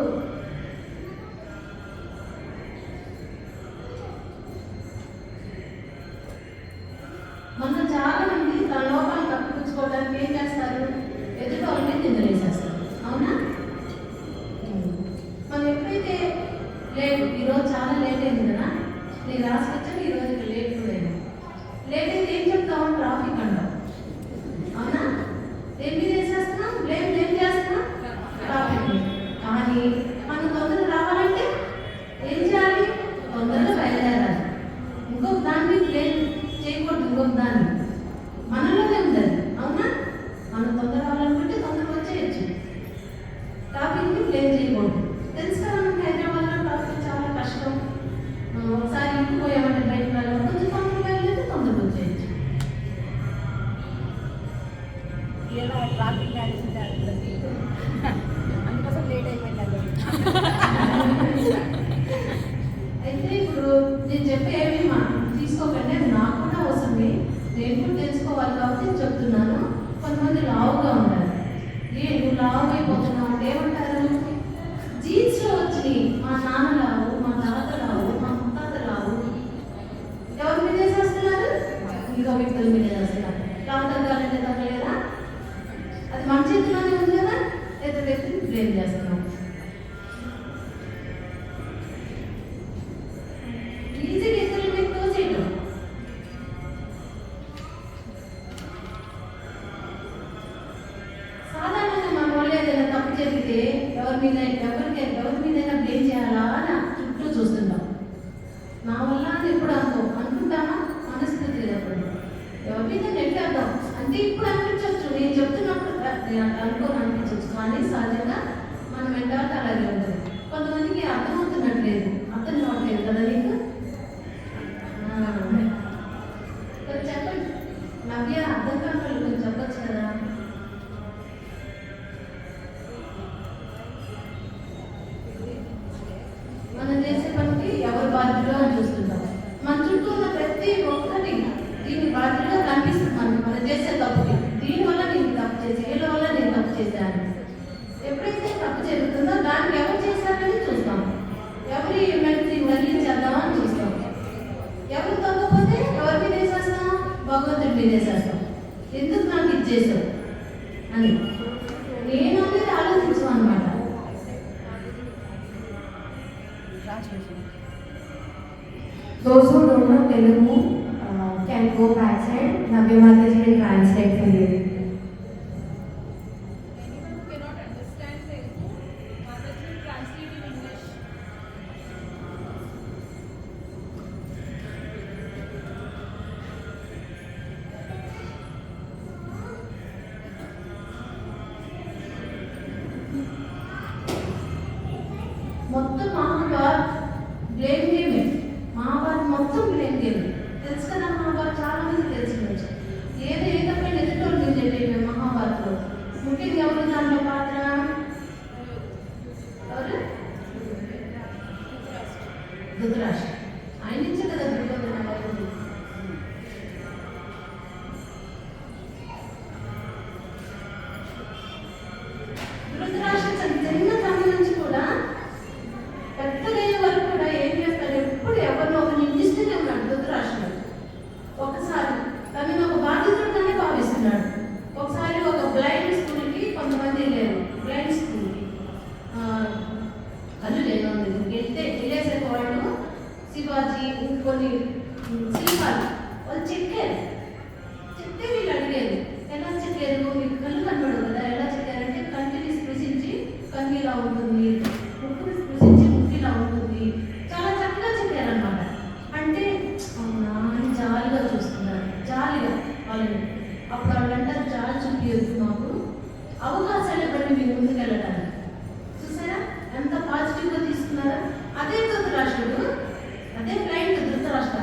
మన చాలా మంది తన లోపాన్ని కప్పించుకోవడానికి ఏం చేస్తారు, ఎదుటి వాళ్ళని నిందలేసేస్తారు, అవునా? మనం ఎప్పుడైతే లేట్, ఈరోజు చాలా లేట్ అయింది కదా, నేను రాసుకొచ్చాను ఈరోజు లేట్ కూడా అయింది. లేట్ అయితే ఏం చెప్తాము, ట్రాఫిక్ అంటాం, అవునా? దేని మీద వేసేస్తున్నాం, బ్లేమ్ ఏం చేస్తున్నాం, ట్రాఫిక్. కానీ మనం తొందరగా రావాలంటే ఏం చేయాలి, తొందరగా బయలుదేరాలి. ఇంకొక దాన్ని బ్లేమ్ చేయకూడదు, ఇంకొక దాన్ని మనలోనే ఉండాలి, అవునా? మనం తొందర రావాలనుకుంటే తొందరగా వచ్చేయచ్చు, ట్రాఫిక్ని బ్లేమ్ చేయకూడదు. తెలుసు కదా మనకి హైదరాబాద్లో ట్రాఫిక్ చాలా కష్టం. ఒకసారి ఇంటికి పోయామంటే బయటకు వెళ్ళాలి, కొంచెం తొందరగా వెళ్ళలేదు తొందరగా వచ్చేయచ్చు. ఇలా ట్రాఫిక్ యాక్సిడెంట్ అవుతుంది, అందుకోసం లేట్ అయిపోయింది. అయితే ఇప్పుడు నేను చెప్పే ఏమి తీసుకోకండి, అది నాకు కూడా అవసరమే, నేను కూడా తెలుసుకోవాలి కాబట్టి చెప్తున్నాను. కొంతమంది లావుగా ఉంటారు, నువ్వు లావుగా అయిపోతున్నావు అంటే ఏమంటారు, జీన్స్లో వచ్చినాయి, మా నాన్న లావు, మా తాత లావు, మా ముత్తాత లావు, ఎవరి మీద వేసేస్తున్నారు, ఇంకో వ్యక్తుల మీద వేస్తున్నారు. లావు తగ్గాలంటే తగ్గలేదా, అది మన చేతిలోనే ఉంది కదా, లేదా వ్యక్తిని బ్లేమ్ చేస్తున్నాం. ఈజీగా ఇతరుల మీద తోసేయడం. సాధారణంగా మన వాళ్ళు ఏదైనా తప్పు జరిగితే ఎవరి మీదైనా బ్లేమ్ చేయాలా అని చుట్టూ చూస్తుంటాం. నా వల్ల అని ఎప్పుడు అనుకుంటామా, మనస్ఫూర్తిగా చెప్పండి, ఎవరి మీద నెట్టేద్దాం అంటే ఇప్పుడు అనిపించవచ్చు, నేను చెప్తున్నప్పుడు నేను అనుకోని అనిపించవచ్చు, కానీ సహజంగా మన మెంటాలిటీ అలాగే ఉంటుంది. కొంతమందికి అర్థమవుతున్నట్లేదు, అర్థం కావట్లేదు కదా నీకు, కొంచెం చెప్పండి. నవ్య అర్థం కాని వాళ్ళు కొంచెం చెప్పచ్చు కదా. మనం చేసే పనికి ఎవరు బాధ్యులో అని చూస్తుంటాం. మన చుట్టూ ఉన్న ప్రతి ఒక్కటి దీని బాధ్యులుగా కనిపిస్తుంది మనకి, మనం చేసే తప్పుకి. దీనివల్ల నేను తప్పు చేసి, వీళ్ళ వల్ల నేను తప్పు చేశాను. ఎప్పుడైతే తప్పు జరుగుతుందో దానికి ఎవరు చేశారని చూస్తాం, ఎవరి మెడిసిన్ చేద్దామని చూస్తాం. ఎవరు తగ్గపోతే ఎవరి మీద వేసేస్తాం, భగవంతుడి మీద వేసేస్తాం. ఎందుకు నాకు ఇది చేశావు అని నేను అనేది ఆలోచించాం అనమాట. Those who don't know Telugu can go backside. Navya Mataji will translate for you. Anyone who cannot understand Telugu, Mataji will translate in English. మొత్తం మహాభారత్ బ్లేమ్ గేమే, మహాభారత్ మొత్తం బ్లేమ్ గేమే. తెలుసు కదా మహాభారత్, చాలా మంది తెలిసిండొచ్చు. ఏ తప్పైనా ఎదుటోళ్ళు మీరు చెప్పేవి మహాభారత్లో. ముఖ్యంగా ఎవరు దాంట్లో పాత్ర, ఎవరు, ధృతరాష్ట్ర. ఆయన నుంచే కదా దుర్యోధన అయ్యింది. ధృతరాష్ట్ర ఉంటుంది, ముక్కుని స్పృశించి ముక్కు ఇలా ఉంటుంది. చాలా చక్కగా చెప్పారనమాట. అంటే అవునా అని జాలిగా చూస్తున్నారు, జాలిగా వాళ్ళని. అప్పుడు వాళ్ళంటారు జాలి చూపించదు మాకు, అవకాశాలు ఇవ్వండి మీ ముందుకు వెళ్ళడానికి. చూసారా ఎంత పాజిటివ్గా తీసుకున్నారా? అదే ధృతరాష్ట్రుడు, అదే బ్లైండ్ ధృతరాష్ట్ర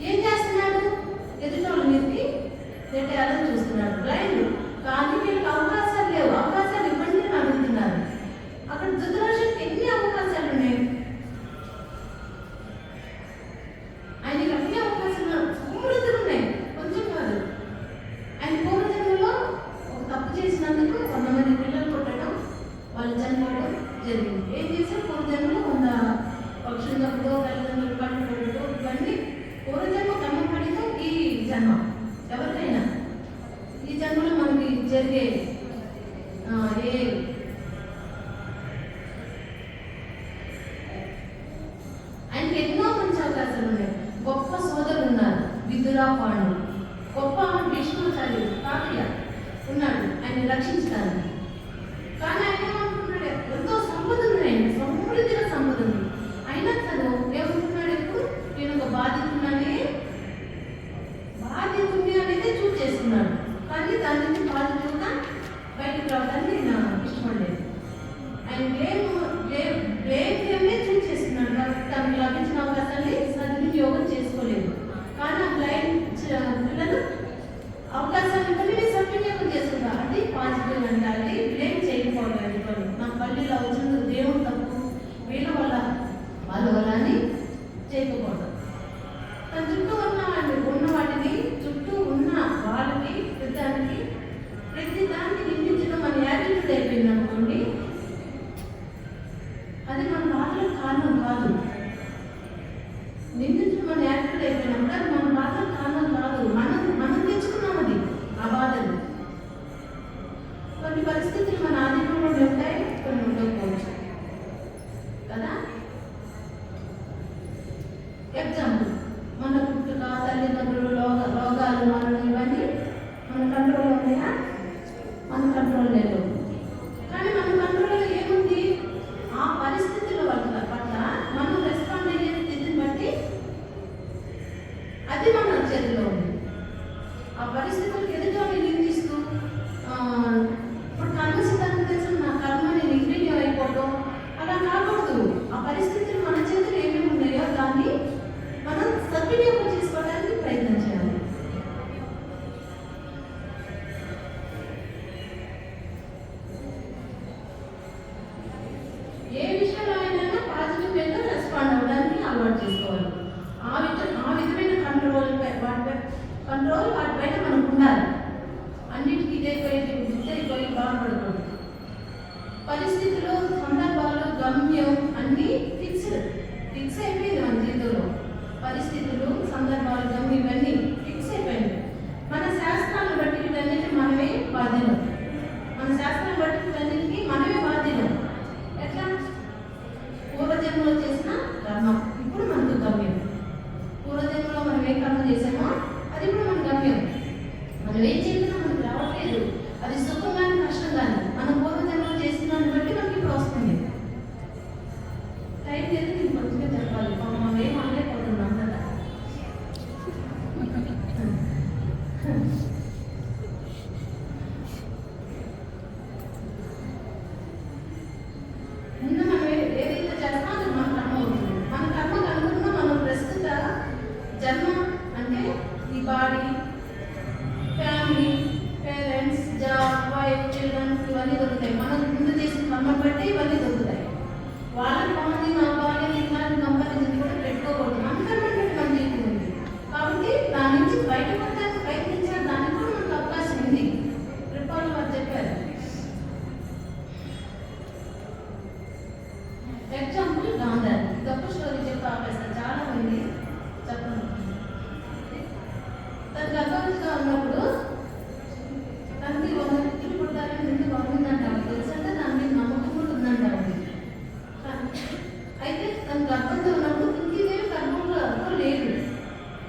ఏం చేస్తున్నాడు? ఎదుటోళ్ళ మీదకి నెట్టేయాలని చూస్తున్నాడు, బ్లైండ్. కానీ వీళ్ళకి అవకాశాలు లేవు, అవకాశాలు ఇవ్వండి అని అడుగుతున్నారు. అక్కడ ధృతరాష్ట్రుడికి ఎన్ని అవకాశాలు ఉన్నాయి? ఆయనకి అన్ని అవకాశాలు సమృద్ధిగా ఉన్నాయి, కొంచెం కాదు. ఆయన పూర్వజన్మలో ఒక తప్పు చేసినందుకు 100 మంది పిల్లలు పుట్టడం, వాళ్ళు చనిపోవడం జరిగింది. ఏం చేశారు? పూర్వజన్మలో 100 పక్షులు తప్పుతో తల్లిదండ్రులు పట్టుకోవడం, ఇవన్నీ పూర్వజన్మ కర్మ పడితో ఈ జన్మ ఎవరికైనా ఈ జన్మలో మనకి జరిగే ఆయనకి ఎన్నో మంచి అవకాశాలు ఉన్నాయి. గొప్ప సోదరులు ఉన్నారు, విదురా పాండు, గొప్ప భీష్మాచార్య తాతయ్య ఉన్నాడు ఆయన రక్షించడానికి. కానీ ఆయన ఏమనుకుంటున్నాడు? ఎంతో సంపద ఉంది, ఆయన సమృద్ధిగా సంపద ఉంది. అయినా తను ఏమనుకున్నాడు? ఎప్పుడు నేను ఒక బాధితుడిని అనేది చూస్ చేసుకున్నాడు. కానీ దాని నుంచి పాజిటివ్గా బయటకు రావడానికి నేను ఇష్టపడలేదు. ఆయన బ్లేమ్ చూస్ చేసుకున్నాడు. కాబట్టి తనకు లభించిన అవకాశాన్ని సద్వినియోగం చేసుకోలేదు. కానీ ఆ బ్లైండ్ పిల్లలు అవకాశాన్ని కొన్ని సద్వినియోగం చేసుకున్నారు. అది పాజిటివ్ అంటారు, బ్లేమ్ చేయకపోవడం. నా పల్లెలో వచ్చిన దేవుడు తప్పు, వీళ్ళ వల్ల వాళ్ళ వల్ల అని చేయకపోవడం. తన చుట్టూ ఉన్న వాటిని చుట్టూ ఉన్న వాళ్ళకి ప్రతి దానికి నిందించడం మన యాటిట్యూడ్ అయిపోయింది అనుకోండి. అది మన బాధలకు కారణం కాదు. నిందించడం మన యాటిట్యూడ్ అయిపోయినప్పుడు అది మన బాధలకు కారణం కాదు. మనం తెచ్చుకున్నాం అది, ఆ బాధలు. కొన్ని పరిస్థితులు మన ఆధీనంలో ఉంటాయి, కొన్ని ఉండకపోవచ్చు కదా. ఎగ్జాంపుల్, మన పుట్టుక, తల్లిదండ్రులు, రోగాలు, మరణం, ఇవన్నీ మన కంట్రోల్లో ఉన్నాయా? మన కంట్రోల్ లేదు. కానీ మన కంట్రోల్లో ఏముంది? ఆ పరిస్థితుల పట్ల మనం రెస్పాండ్ అయ్యే స్థితిని బట్టి అది మన చేతిలో ఉంది. ఆ పరిస్థితులకు ఎదుటోని నిందిస్తూ ఇప్పుడు కర్మ సిద్ధాంతం తెలుసు, నా కర్మ నేను ఇంగ్రీడియం అయిపోవడం అలా కాకూడదు. ఆ పరిస్థితులు మన చేతులు ఏమేమి ఉన్నాయో దాన్ని మనం సద్వినియోగం చేసుకోవడానికి ప్రయత్నం చేయాలి. ఏ విషయంలో అయినా పాజిటివ్ వేలో రెస్పాండ్ అవ్వడానికి అలవాటు చేసుకోవాలి. ఆ విధమైన కంట్రోల్ వాటిపైన మనకు ఉండాలి. అన్నిటికీ ఇదైపోయి బాధపడకూడదు. పరిస్థితులు, సందర్భాలు, గమ్యం అన్నీ ఫిక్స్ అయిపోయింది మన జీవితంలో. పరిస్థితులు, సందర్భాలు, గమ్యం ఇవన్నీ ఫిక్స్ అయిపోయింది. మన శాస్త్రాలను బట్టి వీటన్నిటికీ మనమే బాధ్యులం. మన శాస్త్రాలను బట్టి వీటన్నిటికీ మనమే బాధ్యులం. ఎట్లా? పూర్వజన్మలో చేసిన కర్మ ఇప్పుడు మనకు గమ్యం. పూర్వజన్మలో మనం ఏ కర్మ చేసామో అది ఇప్పుడు మన గమ్యం. మనం ఏం చేసినా మనకు రావట్లేదు, అది సుఖం కానీ కష్టం కానీ మనం పూర్వజన్మలో చేసిన దాన్ని బట్టి మనకి ఇప్పుడు వస్తుంది. టైం లేదు, నేను కొంచెంగా చెప్పాలి. మనం ఏం అనలేకపోతున్నాం కదా. ముందు మనం ఏదైతే చేస్తామో అది మన కర్మ అవుతుంది. మన కర్మకు అనుగుణంగా మనం ప్రస్తుత జన్మ అంటే ఈ body, family, parents, job, wife, children ఇవన్నీ దొరుకుతాయి. మనం ముందు చేసిన కర్మను బట్టి ఇవన్నీ దొరుకుతాయి. వాళ్ళని బాగుంది, నా బాడీ ఇలాంటి కంపారిజన్ కూడా పెట్టుకోకూడదు. మన కర్మను బట్టి మన జీవితం ఉంది. కాబట్టి దాని నుంచి బయటపడడానికి ప్రయత్నించిన దానికి కూడా మనకు అవకాశం ఉంది. రిపోర్ట్ వారు చెప్పారు. ఎగ్జాంపుల్ గాంధారి. గొప్ప స్టోరీ చెప్పి ఆపేస్తారు, చాలా మంది చెప్పండి. తను గర్భవతిగా ఉన్నప్పుడు తనకి 100 వ్యక్తులు పుట్టాలని ముందు బాగుందంట. తెలుసంటే దాని మీద నమ్మకం కూడా ఉందంట. అయితే తన గర్భంతో ఉన్నప్పుడు కుంతీదేవి గర్భంలో లేదు.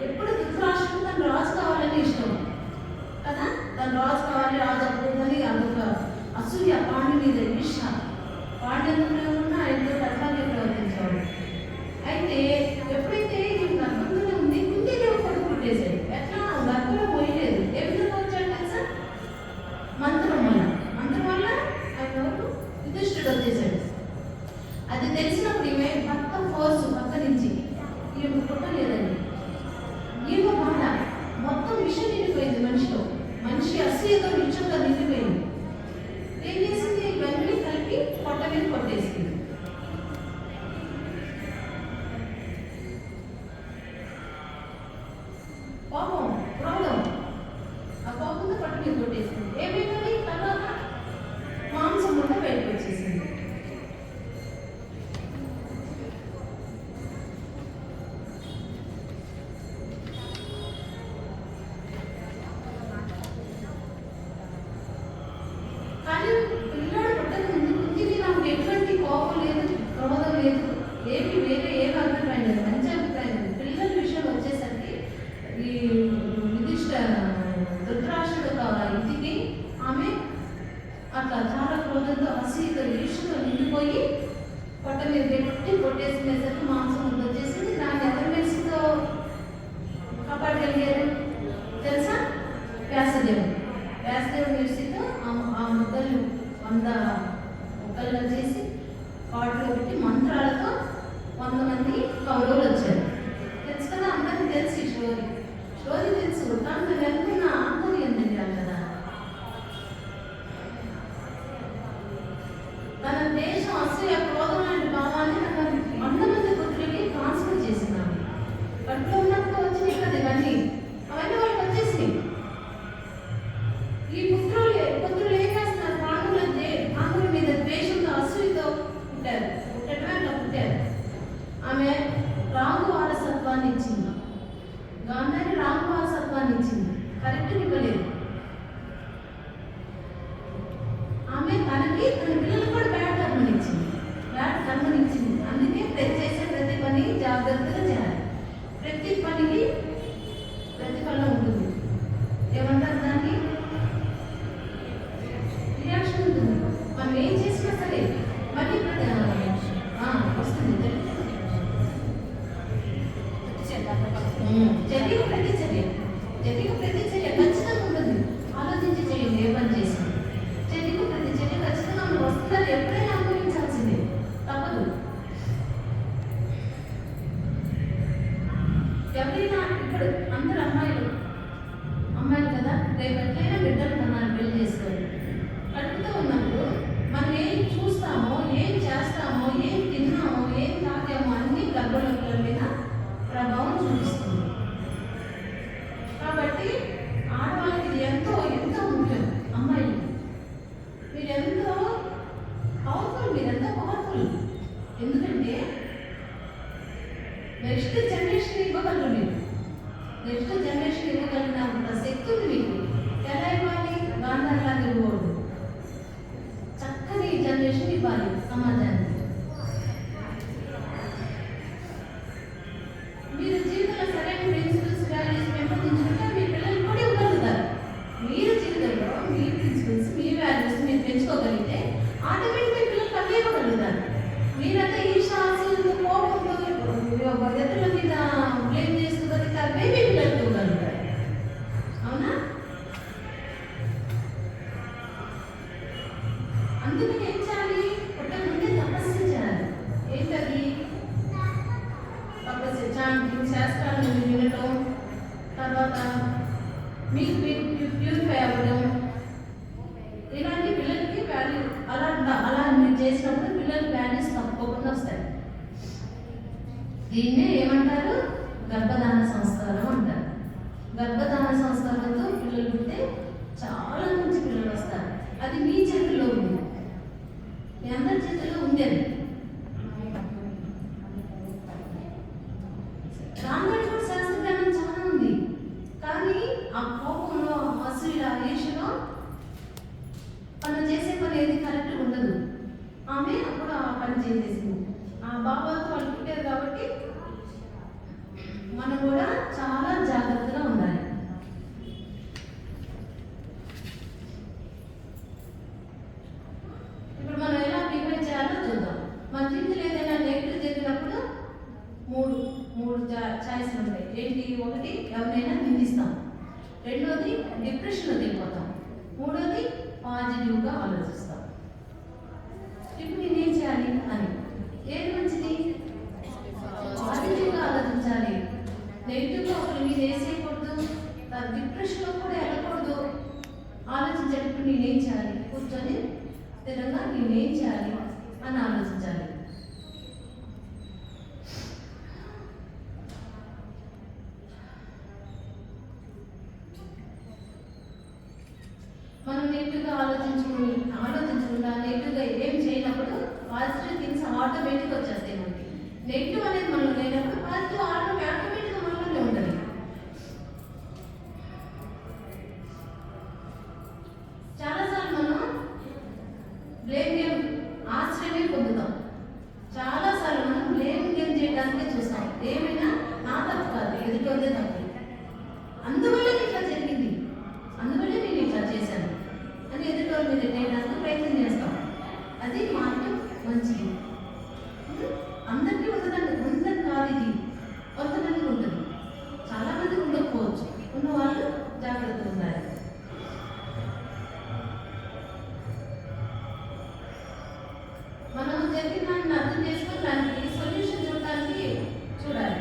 ఎప్పుడు ధృతరాష్ట్రుడు తను రాజు కావాలని ఇష్టం కదా. తను రాజు కావాలి, రాజు అవ్వదని అదొక అసూయ, పాండు మీద ఈర్ష. పాండ్యంతో డిప్రెషన్ వచ్చేసాడు. అది తెలిసినప్పుడు ఈమె భర్త ఫోర్స్ పక్క నుంచి ఈమె పుట్టలేదండి. ఈమె బాధ మొత్తం విషయం నిండిపోయింది మనిషిలో. మనిషి అసూయతో నిత్యంగా నిండిపోయింది. ఏం చేసింది? ఇవన్నీ కలిపి పొట్ట మీద కొట్టేసింది. పాపం ప్రాబ్లం ఆ కోపంతో పొట్ట మీద కొట్టేసింది. ఏమైంది? తర్వాత మాంసం ముద్ద బయటకు వచ్చేసింది. కానీ పిల్లాడు పుట్టక ముందు కుంతికి నాకు ఎటువంటి కోపం లేదు, క్రోధం లేదు, ఏమి వేరే ఏమి అభిప్రాయం లేదు, మంచి అభిప్రాయం లేదు. పిల్లల విషయం వచ్చేసరికి ఈ నిర్దిష్ట ధృతరాష్ట్రుడు ఇంటికి ఆమె అట్లా చాలా క్రోధంతో అసూయతో ఈర్ష్యతో నిండిపోయి పొట్ట మీద పెట్టి కొట్టేసుకునేసరికి మాంసం ముద్ద వచ్చేసింది. దాన్ని ఎవరి మెడిసిన్తో కాపాడగలిగారు తెలుసా? వ్యాసదేవుడు. వ్యాసదేవుడు మెడిసిన్తో ఆ ముద్దలు 100 ముక్కలుగా చేసి వాటిలో పెట్టి మంత్రాలతో 100 మంది కౌరవులు వచ్చారు. తెలుసు కదా, అందరికీ తెలుసు ఈ స్టోరీ తెలుసు. కానీ వెళ్తున్న ఆంతర్యం తెలియాలి కదా. తన దేశం అసూయ క్రోధం లాంటి భావాన్ని తన 100 మంది పుత్రులకి ట్రాన్స్ఫర్ చేసినాడు. కడుపులో ఉన్నప్పుడు వచ్చినాయి కదా ఇవన్నీ, అవన్నీ వాళ్ళకి వచ్చేసినాయి. ఈ పుత్రులు ఏం చేస్తున్నారు? పాండవుల మీద ద్వేషంతో అసూయతో పుట్టారు. పుట్టడమే అట్లా పుట్టారు. ఆమె రాగు వారసత్వాన్ని ఇచ్చింది. గాంధారి రాగు వారసత్వాన్ని ఇచ్చింది. కరెక్ట్ ఇవ్వలేదు. ఆమె తనకి తన పిల్లలకు కూడా బ్యాడ్ కర్మనిచ్చింది. అందుకే చేసే ప్రతి పని జాగ్రత్తగా చేయాలి. ప్రతి పనికి ప్రతిఫలం ఉంటుంది. ఏమంటారు దాన్ని? రియాక్షన్ ఉంటుంది. మనం ఏం చేసినా సరే మళ్ళీ వస్తుంది. జరిగిన ప్రతి చర్య ఖచ్చితంగా ఉంటుంది. ఆలోచించి చేయండి. ఏ పని చేసినా జరిగిన ప్రతి చర్య ఖచ్చితంగా మనం వస్తుందని ఎప్పుడైనా అనుభవించాల్సిందే, తప్పదు. ఎవరైనా ఇప్పుడు అందరు అమ్మాయిలు కదా, రేపు ఎట్లయినా బిడ్డలు కన్నారు, పెళ్లి చేసుకోవాలి. కడుపుతో ఉన్నప్పుడు మనం ఏం చూస్తామో, ఏం చేస్తామో, ఏం తిన్నామో, ఏం తాగామో అన్ని గర్భలోకుల మీద ప్రభావం చూపిస్తుంది. కాబట్టి ఆడవాళ్ళకి ఇది ఎంతో ఎంతో ముఖ్యం. అమ్మాయిలు మీరు ఎంతో పవర్ఫుల్. ఎందుకంటే నెక్స్ట్ జనరేషన్ ఇవ్వగలరు. మీరు నెక్స్ట్ జనరేషన్ ఇవ్వగలిగినంత శక్తి ఉంది మీకు. ఎలా ఇవ్వాలి? గాంధారిలాగా ఇవ్వకూడదు. చక్కని జనరేషన్ ఇవ్వాలి సమాజానికి. మీరు జీవితంలో సరైన ప్రిన్సిపల్స్, వాల్యూస్ పెంపొందించుకుంటే మీ పిల్లలు కూడా ఇవ్వగలుగుతారు. మీరు జీవితంలో మీ ప్రిన్సిపల్స్, మీ వాల్యూస్ మీరు పెంచుకోగలిగితే ఆటోమేటిక్గా పిల్లలు అదే ఇవ్వగలుగుతారు. మీరంతా ఈర్ష్యాసంతో, కోపంతో, ఇతరుల మీద బ్లేమ్ చేసుకోగలిగితే అవే మీ పిల్లలు ఇవ్వగలుగుతారు. అవునా? అందుకని ఏం చేయాలి? పుట్టకముందే తపస్సు చేయాలి. ఏంటది? తపస్సు, చాంటింగ్, శాస్త్రాలను వినటం, తర్వాత మీకు ప్యూరిఫై అవ్వడం, ఇలాంటి పిల్లలకి వాల్యూ అలా మీరు చేసినప్పుడు పిల్లలకి వాల్యూస్ తప్పకుండా వస్తాయి. దీన్నే ఏమంటారు? గర్భధాన సంస్కారం అంటారు. గర్భధాన సంస్కారంతో పిల్లలు పుడితే చాలా మంచి పిల్లలు వస్తారు. అది మీ చేతుల్లో ఉంది, మీ అందరి చేతుల్లో ఉంది. అది రాంగడి కూడా శాస్త్రజ్ఞానం చాలా ఉంది. కానీ ఆ కోపంలో, అసూయ, ఈర్ష్యలో మనం చేసే పని ఏది కరెక్ట్గా ఉండదు. ఆమె అప్పుడు ఆ పని చేసేసింది. ఆ బాబాతో వాళ్ళు పుట్టారు కాబట్టి మనం కూడా చాలా జాగ్రత్తగా ఉండాలి. ఇప్పుడు మనం ఎలా ప్రిపేర్ చేయాలో చూద్దాం. మన జీవితంలో ఏదైనా నెగిటివ్ జరిగినప్పుడు మూడు ఛాయిస్లు ఉంటాయి. ఏంటి? ఒకటి, ఎవరినైనా నిందిస్తాం. రెండోది, డిప్రెషన్లోకి వెళ్ళిపోతాం. మూడోది, పాజిటివ్గా ఆలోచిస్తాం. ఇప్పుడు డిప్రెషన్లో కూడా వెళ్ళకూడదు. ఆలోచించేటప్పుడు నేనేం చేయాలి, కూర్చొని స్థిరంగా నేనేం చేయాలి అని ఆలోచించాలి. మనం నెగిటివ్గా ఆలోచించకుండా నెగిటివ్గా ఏం చేయనప్పుడు పాజిటివ్ థింగ్స్ ఆటోమేటిక్గా వచ్చేస్తాయి మనకి. నెగిటివ్ అనేది మనం లేనప్పుడు పాజిటివ్ ఆటోమేటిక్గా మనలోనే ఉంటుంది. చాలాసార్లు మనం బ్లేమ్ గేమ్ ఆశ్రయమే పొందుతాం. చాలాసార్లు మనం బ్లేమ్ గేమ్ చేయడానికే చూస్తాం. ఏమైనా నా తప్పు కాదు, ఎదుటిదే తప్పు, అందువల్ల ఇట్లా జరిగింది, అందువల్లే నేను ఇట్లా చేశాను అని ఎదుటి మీద చేయడానికి ప్రయత్నం చేస్తాం. అది మార్గం మంచిది. అందరికీ ఉందని కాదు, ఇది కొంతమందికి ఉంటుంది, చాలా మందికి ఉండకపోవచ్చు. ఉన్నవాళ్ళు జాగ్రత్తగా ఉండాలి. మనం జరిగిన దాన్ని అర్థం చేసుకొని దానికి సొల్యూషన్ చూడటానికి చూడాలి.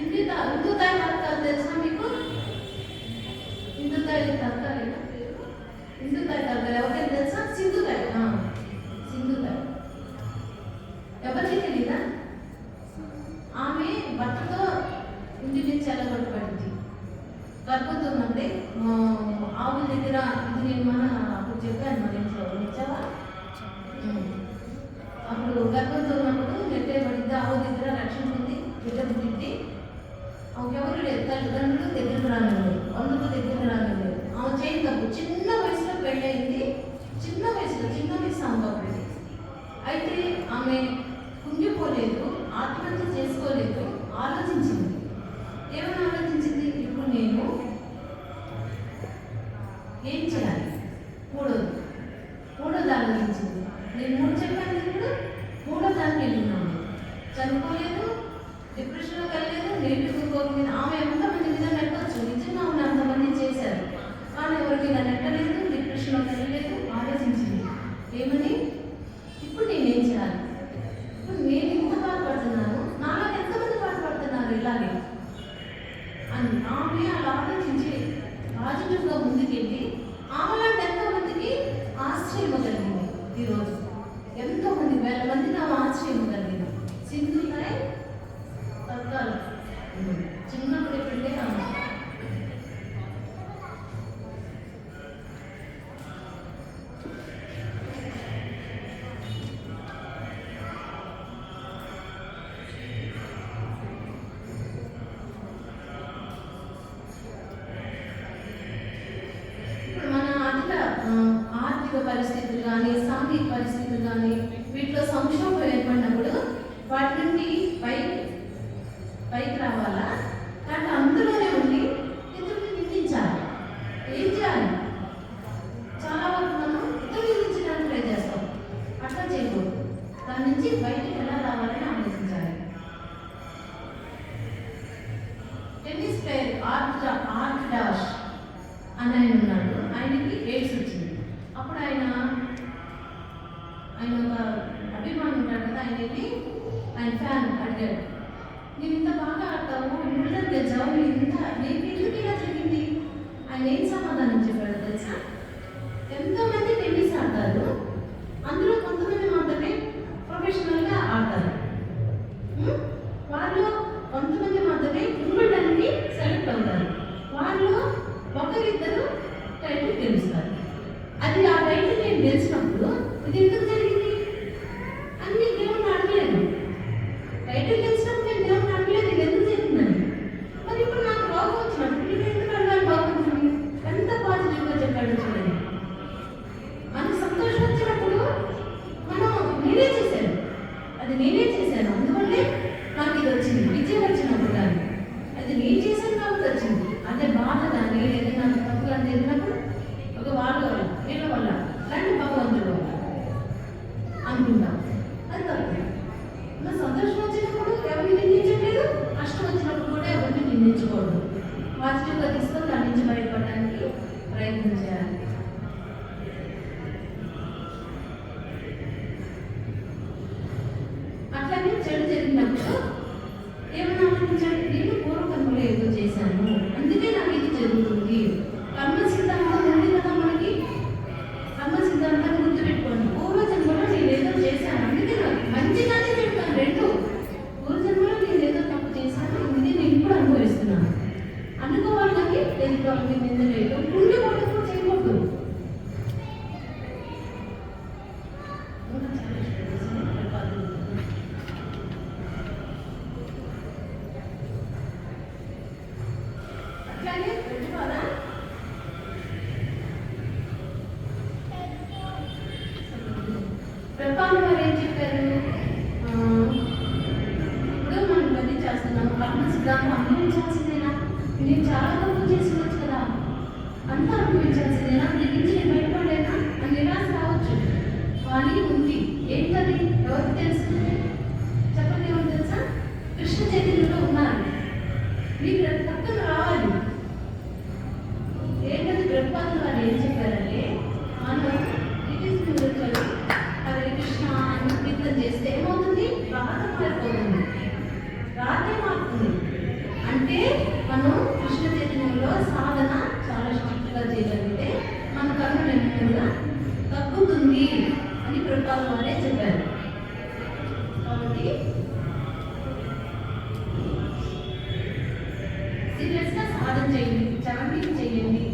ఇందుతాయి తర్కాలు తెలుసా మీకు? ఇందుతాయి తర్కాలేనా? ఇందుతాయి తర్కాలు ఎవరికైనా తెలుసా? సింధుతాయి. సింధుతాయి ఎవరికి తెలీదా? ఆమె భర్తతో ఇంటి నుంచి వెళ్ళగొట్టబడింది. గర్భంతో ఉన్నప్పుడే ఆవుల దగ్గర, ఇది నేను అప్పుడు చెప్పాను మన ఇంట్లో, ఇచ్చావా? అప్పుడు గర్భంతో ఉన్నప్పుడు నెట్టేయబడింది. ఆవు దగ్గర రక్షణ ఉంది, బిడ్డకు తిట్టి ఆమెకెవరు లేదు, తల్లిదండ్రులు దగ్గరకు రాలేదు, అందుకు దగ్గరకు రాలేదు. ఆమె చేయని తప్పు, చిన్న వయసులో పెళ్ళయింది. చిన్న వయసు అమ్మకప్పుడు. అయితే ఆమె కుంగిపోలేదు, ఆత్మహత్య చేసుకోలేదు, ఆలోచించింది. ఏమైనా ఆలోచించింది? ఇప్పుడు నేను ఏం చేయాలి? మూడోది ఆలోచించింది. నేను 3 చెప్పాను, ఇప్పుడు 3వ దానికి వెళ్ళినాను. చనిపోలేదు, డిప్రెషన్లోకి వెళ్ళలేదు, నెగిటివ్ గోల్ మీద ఆమె ఎంతమంది మీద నెట్టవచ్చు. నిజంగా ఆమె అంతమంది చేశారు, కానీ ఎవరికి ఇలా నెట్టలేదు, డిప్రెషన్లోకి వెళ్ళలేదు. ఆలోచించింది ఏమని? ఇప్పుడు నేనేం చేయాలి? ఇప్పుడు నేను ఇంత బాధపడుతున్నాను, నాలో ఎంతమంది బాధపడుతున్నారు ఇలాగే అని ఆమె అలా ఆలోచించి పాజిటివ్గా ముందుకెళ్ళి ఆమెలాంటి ఎంతోమందికి ఆశ్రయం కలిగింది. ఈరోజు ఎంతోమంది, వేల మందికి ఆమె ఆశ్రయం కలిగింది. సింధుతాయి తర్కాలు చిన్నప్పుడు ఎప్పుడే ఆమె ఆర్థిక పరిస్థితులు కానీ, సాంఘిక పరిస్థితులు కానీ, వీటిలో సంక్షోభం ఏర్పడినప్పుడు వాటి నుండి పైకి రావాలా? కానీ అందులోనే ఉండి ఇతరులు నిందించాలి. ఏం చేయాలి? చాలా వరకు మనం ఇతరులు నిందించడానికి ట్రై చేస్తాం. అట్లా చేయకూడదు. దాని నుంచి బయటికి ఎలా రావాలని ఆలోచించాలి. టెన్నిస్ ప్లేయర్ ఆర్ట్ డాష్ అని ఆయన ఉన్నాడు. ఆయనకి ఎయిడ్స్ వచ్చింది. అప్పుడు ఆయన ఒక అభిమానం ఉంటాడు కదా, ఆయన ఫ్యాన్ అడిగాడు, నేను ఇంత బాగా ఆడతావు, ఇంటర్ గెలిచావు, నీకు ఎందుకు ఇలా జరిగింది? ఆయన ఏం సమాధానం చెప్పాడు తెలుసా? ఎంతోమంది టెన్నిస్ ఆడతారు, అందులో కొంతమంది మాత్రమే ప్రొఫెషనల్గా ఆడతారు. వాళ్ళు కొంతమంది మాత్రమే వింబిల్డన్కి సెలెక్ట్ అవుతారు. వాళ్ళు ఒకరిద్దరు టైటిల్ గెలుస్తారు. అది ఆ టైటిల్ నేను గెలిచినప్పుడు ఇది ఎందుకు జరిగింది అని నేను దేవుడిని అడగలేదు. టైటిల్ గెలిచినప్పుడు నేను దేవుడిని అడగలేదు ఇది ఎందుకు జరిగిందని. మరి ఇప్పుడు నాకు రోగం వచ్చినప్పుడు నేను ఎందుకు అడగాలి? బాగుంటుంది. ఎంత పాజిటివ్గా చెప్పాడు చూడండి. మనకు సంతోషం వచ్చినప్పుడు మనం నేనే చేశాను, అది నేనే చేశాను, అందువల్లే నాకు ఇది వచ్చింది. విజయం వచ్చినప్పుడు కానీ అది నేను చేశాను కాబట్టి వచ్చింది. అదే బాధ కానీ ఏదైనా తప్పు కానీ జరిగినప్పుడు ఒక వాళ్ళ వల్ల వీళ్ళ వల్ల రెండు భగవంతుడు వల్ల అనుకుంటాం. అది తప్పు. నా సంతోషం వచ్చినప్పుడు ఎవరిని నిందించట్లేదు, కష్టం వచ్చినప్పుడు కూడా ఎవరిని నిందించకూడదు. పాజిటివ్గా తీసుకొని దాని నుంచి బయటపడడానికి ప్రయత్నం చేయాలి. అట్లాగే చెడు జరిగినప్పుడు ఏమైనా ఆలోచించండి, నేను పూర్వకర్మలో ఏదో చేశాను అందుకే నాకు ఇది జరుగుతుంది. ప్రభుపాలు వారు ఏం చెప్పారు? ఇప్పుడు మనం ఇవన్నీ చేస్తున్నాం, కర్మ సిద్ధాంతం అనుభవించాల్సిందేనా? నేను చాలా తప్పు చేసి ఉండొచ్చు కదా, అంతా అనుభవించాల్సిందేనా, దీని నుంచి నేను బయటపడలేనా అని నిరాశ రావచ్చు. కానీ ఉంది. ఏంటది? ఎవరికి తెలుసు? చెప్పండి, ఎవరు తెలుసా? కృష్ణ చైతన్యంలో ఉన్నారు. మీకు పక్కన రావాలి. ఏంటది? ప్రభుపాదులు వారు ఏం చెప్పారంటే, మనం హరే కృష్ణ అని కీర్తన చేస్తే ఏమవుతుంది? రాత మారిపోతుంది. రాతే మారుతుంది. అంటే మనం కృష్ణ చైతన్యంలో సాధన చాలా స్ట్రిక్ట్గా చేయగలిగితే మన కర్మ నెమ్మదిగా తగ్గుతుంది అని ప్రభుపాదులు వారే చెప్పారు. కాబట్టి సీరియస్గా సాధన చేయండి, చాంటింగ్ చేయండి,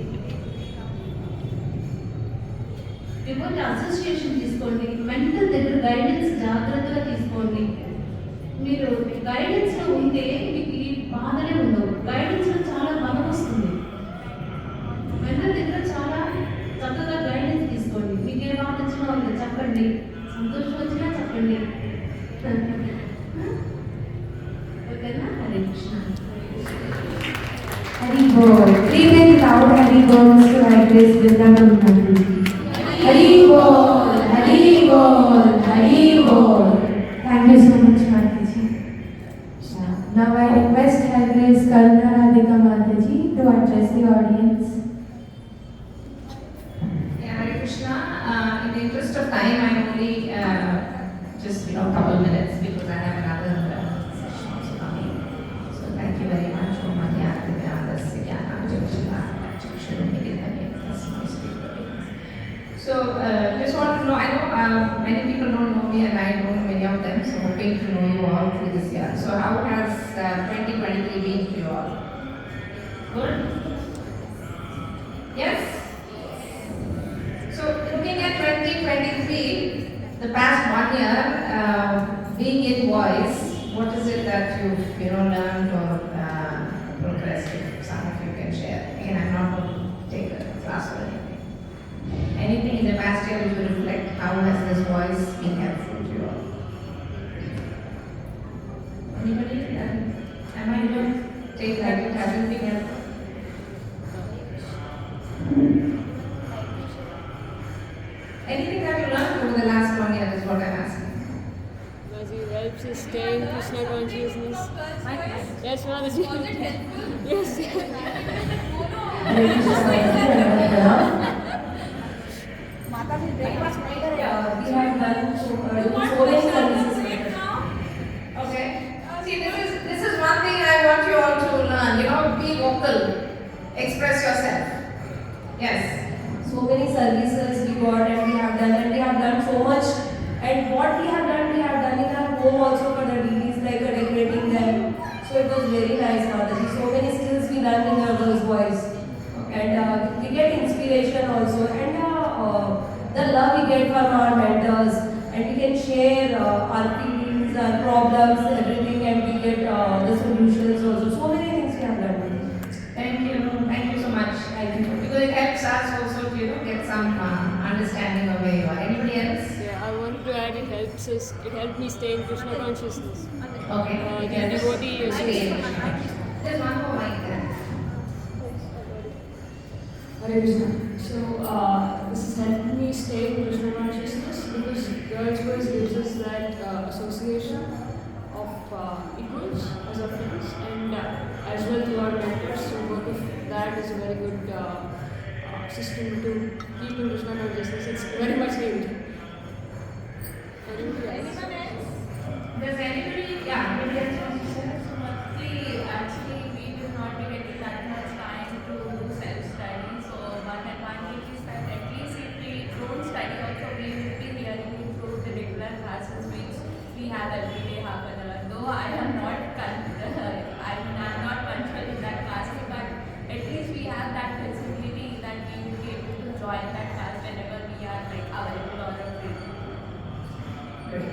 డివోటీ అసోసియేషన్ తీసుకోండి, మెంటల్ దగ్గర గైడెన్స్ జాగ్రత్తగా తీసుకోండి. మీరు గైడెన్స్లో ఉంటే మీకు ఈ బాధలే ఉండవు. గైడెన్స్లో చాలా బలం వస్తుంది. మెంటల్ దగ్గర చాలా చక్కగా గైడెన్స్ తీసుకోండి. మీకు ఏ బాధ వచ్చినా వాళ్ళు చెప్పండి, సంతోషం వచ్చినా చెప్పండి. ఓకేనా? Hare Krishna. Hari Bol. Three very loud Hari Bols to High Grace Vrinda Guru Mataji. Hari Bol, Hari Bol, Hari Bol. Thank you so much, Mataji. Now I request High Grace Karuna Radhika Mataji to address the audience. Yeah, Hare Krishna. In the interest of time, I'm only just a couple minutes because I have another session also coming. So thank you very much for my So just want to know, I know many people don't know me and I don't know many of them, so hoping to know you all through this year. So how has 2023 been for you all? Good? Yes? So looking at 2023, the past 1 year, being in voice, what is it that you've learned or progressed? If some of you can share. Again, I'm not going to take a class or anything. Anything in the past year which will reflect how has this voice been helpful to you all? Anybody? Am I going to take that it hasn't been helpful? Anything that you learned over the last 1 year is what I'm asking. It helps us stay in Krishna consciousness. Yes, Mataji. Yes. Mataji, breakfast later, we have done so many services. Okay. See, this is one thing I want you all to learn. Be vocal, express yourself. Yes. So many services we got and we have done so much. And what we have done in our home also for the deities, like decorating them. So it was very nice, Mataji. So many skills we learned in our girls' voice. And we get inspiration also. And the love we get from our mentors. And we can share our feelings, our problems, everything. And we get the solutions also. So many things we have learned. Thank you so much. Because it helps us also to get some understanding of where you are. Anybody else? Yeah, I want to add it helped me stay in Krishna consciousness. Okay. The devotee association. There's one more mic there. Hare Krishna. So this has helped me stay in Krishna consciousness because Girls Voice gives us that association of equals as our friends and as well to our mentors. So both of that is a very good system to keep in Krishna consciousness. It's very much needed. Anybody else? Does anybody? Yeah. Anybody else want to say? Actually, we will not be getting that much time to do self-study. So, one advantage is that at least if we don't study also, we will be hearing it through the regular classes which we have every day half an hour. Though I am not punctual in that class, but at least we have that flexibility that we will be able to join that class whenever we are available or free. Great.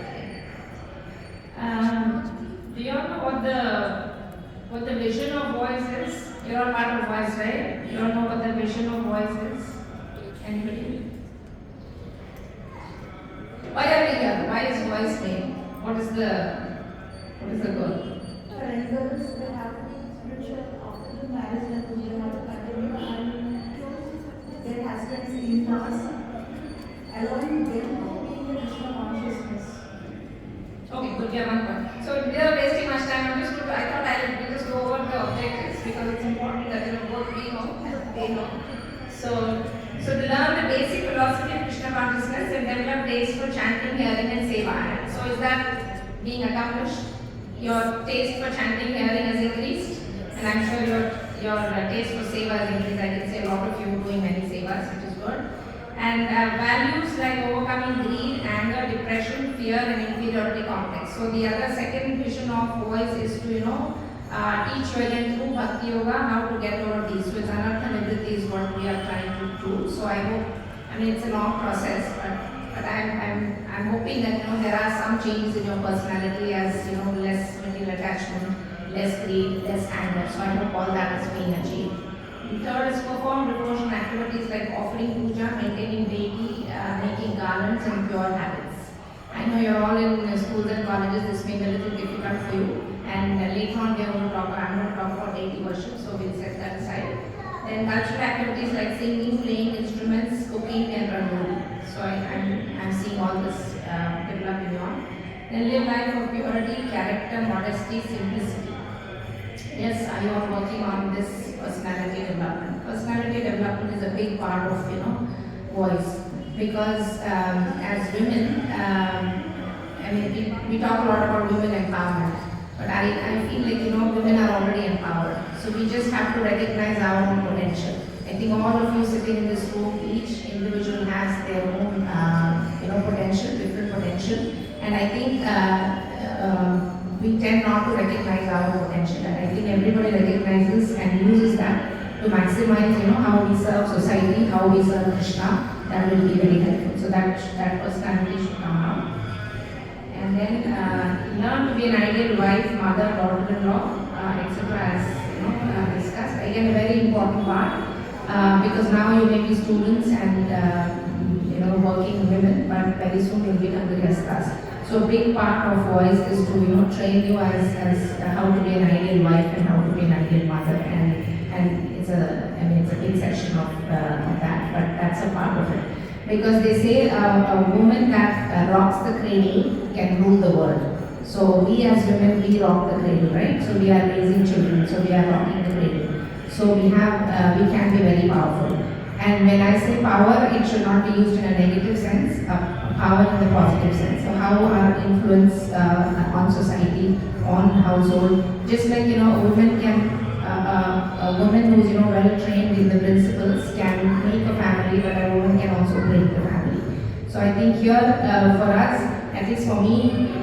Do you all know what the vision of voice is? You're all part of voice, right? You all know what the vision of voice is? Anybody? Why are we here? why is voice made? What is the goal? Rentals will have to be spiritual after the marriage and we will have to continue and their husbands in class, allowing them to be in the Krishna consciousness. Okay, good, yeah, one point. So without wasting much time, I thought we'll just go over the objectives because it's important that both we know and they know. So to learn the basic philosophy of Krishna consciousness and develop taste for chanting, hearing and seva. So is that being accomplished? Your taste for chanting, hearing has increased, and I'm sure your taste for seva has increased. I can say a lot of you doing many sevas, which is good. And values like overcoming greed, anger, depression, fear, and inferiority complex. So the other second vision of voice is to teach you again through Bhakti Yoga how to get over these. So it's anartha nivritti is what we are trying to do. So I hope, it's a long process, but I'm hoping that there are some changes in your personality as less material attachment, less greed, less anger. So I hope all that is being achieved. The third is perform devotional activities like offering puja, maintaining deity, making garlands and pure habits. I know you're all in schools and colleges, this may be a little difficult for you. And later on I'm going to talk about deity worship, so we'll set that aside. Then cultural activities like singing, playing instruments, cooking and rangoli. So I'm seeing all this develop in you all. Then live life of purity, character, modesty, simplicity. Yes, are you all working on this personality development? Personality development is a big part of voice because as women, we talk a lot about women empowerment, but I feel like women are already empowered. So we just have to recognize our own potential. I think all of you sitting in this room, each individual has their own potential, different potential, and I think we tend not to recognize our potential, and I think everybody recognizes and uses that to maximize, how we serve society, how we serve Krishna. That will be very helpful. So that personality should come out. And then learn to be an ideal wife, mother, daughter-in-law, etc. As discussed. Again, a very important part because now you may be students and working women, but very soon you'll become the Grihasthas. So a big part of voice is to train you as how to be an ideal wife and how to be an ideal mother, and it's a big section of that, but that's a part of it because they say a woman that rocks the cradle can rule the world. So we as women, we rock the cradle, right? So we are raising children, so we are rocking the cradle. So we can be very powerful. And when I say power, it should not be used in a negative sense. Power in the positive sense. So how our influence on society, on household, just like a woman can, a woman who's well trained in the principles can make a family, but a woman can also break the family. So I think here for us, at least for me,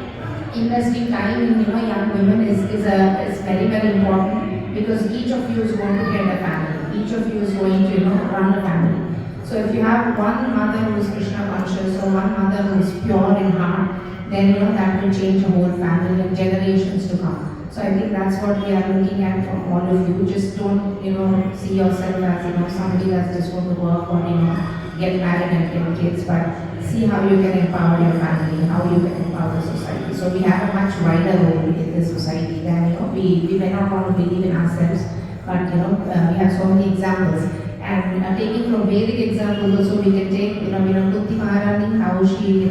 investing time in young women is very, very important because each of you is going to head a family. Each of you is going to run a family. So if you have one mother who is Krishna conscious or one mother who is pure in heart, then that will change the whole family and generations to come. So I think that's what we are looking at from all of you. Just don't see yourself as somebody that's just going to work or get married and get kids, but see how you can empower your family, how you can empower the society. So we have a much wider role in the society than we may not want to believe in ourselves, but we have so many examples. And taking from Vedic examples also, we can take Kunti Maharani, how she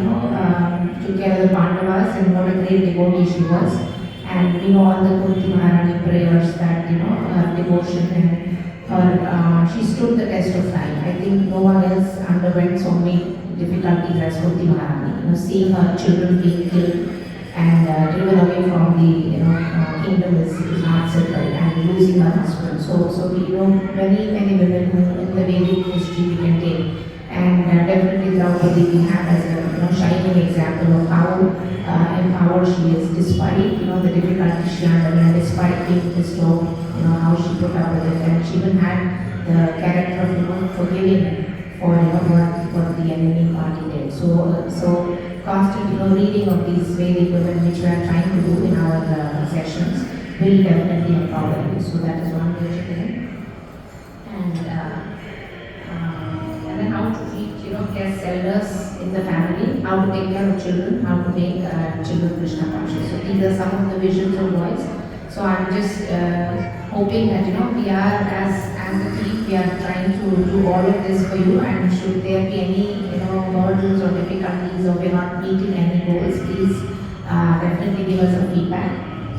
took care of the Pandavas and what a great devotee she was. And we know all the Kunti Maharani prayers that her devotion and her she stood the test of time. I think no one else underwent so many difficulties as Kunti Maharani. Seeing her children being killed and driven away from the kingdom is not simple, and losing her husband. So we know many women who in the Vedic history we can take, and definitely Draupadi we have as a shining example of how empowered she is despite the difficulties she underwent, despite being disturbed, how she put up with it, and she even had the character of forgiving for what the enemy party did. So constant reading of these Vedic women, which we are trying to do in our sessions, will definitely empower you. So that is one major thing. And then how to treat guest elders in the family, how to take care of children, how to make children Krishna conscious. So these are some of the visions of boys. So I'm just hoping that we are as a team, we are trying to do all of this for you. And should there be any hurdles or difficulties, or we're not meeting any goals, please definitely give us a feedback.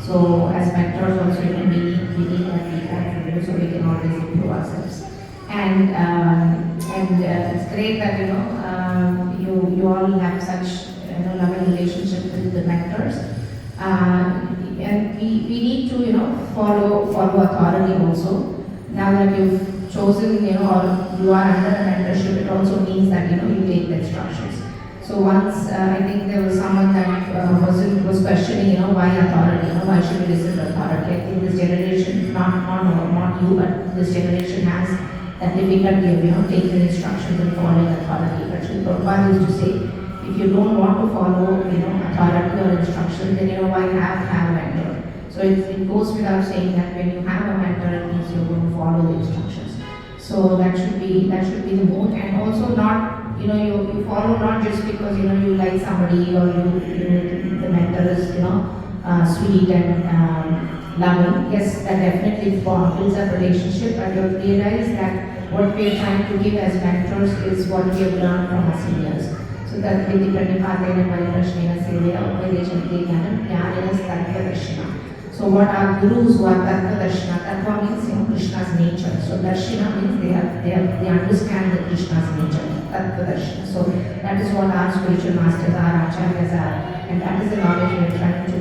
So as mentors also, we need that feedback from you, so we can always improve ourselves. And it's great that you all have such loving relationship with the mentors. And we need to follow authority also. Now that you've chosen or you are under a mentorship, it also means that you take the instructions. So once I think there was someone that was questioning why authority, why should we listen to authority. I think this generation, not you, but this generation has that difficulty of taking instructions and following authority. But Sri Prabhupada used to say, if you don't want to follow authority or instruction, then why have a mentor? So it goes without saying that when you have a mentor, it means you're going to follow the instructions. So that should be the mood. And also not you follow not just because you like somebody, or the mentor is sweet and loving. Yes, that definitely builds up relationship, but you realize that what we are trying to give as mentors is what we have learned from our seniors. So that Viti Pranipatena Pariprashnena Seveya Upadeshante Jnanam Jnanena Tattva Darshana. So what our gurus who are Tattva Darshana, Tattva means Krishna's nature. So Darshana means they understand the Krishna's nature. Tattva Darshana. So that is what our spiritual masters are, acharyas are, and that is the knowledge we are trying to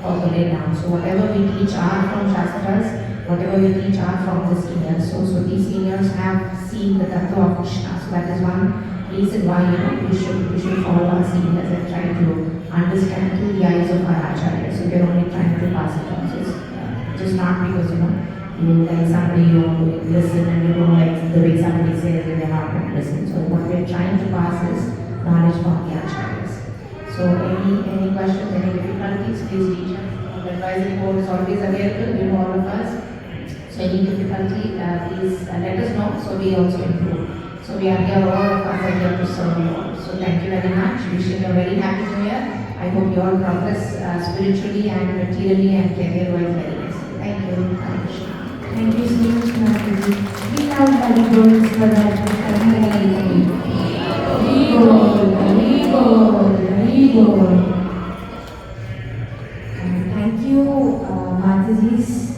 also lay down. So whatever we teach are from Shastras, whatever we teach are from the seniors. So these seniors have seen the Tattva of Krishna. So that is one reason why we should follow our seniors and try to understand through the eyes of our acharyas. So we are only trying to pass it on. So it's just not because you like somebody, you want to listen, and you don't like the way somebody says and you're not going to listen. So what we're trying to pass is knowledge from the acharyas. So any questions, any difficulties, please reach out. The advisory board is always available, all of us. So any difficulty, please let us know, so we also improve. So we are here, all of us are here to serve you all. So thank you very much. Wishing you a very happy New Year. I hope you all progress spiritually and materially and career-wise very nicely. Thank you. Hare Krishna. Thank you so much, Mataji. We have Hari Bols for that. Hari Bol, Hari Bol, Hari Bol. Thank you, Mataji's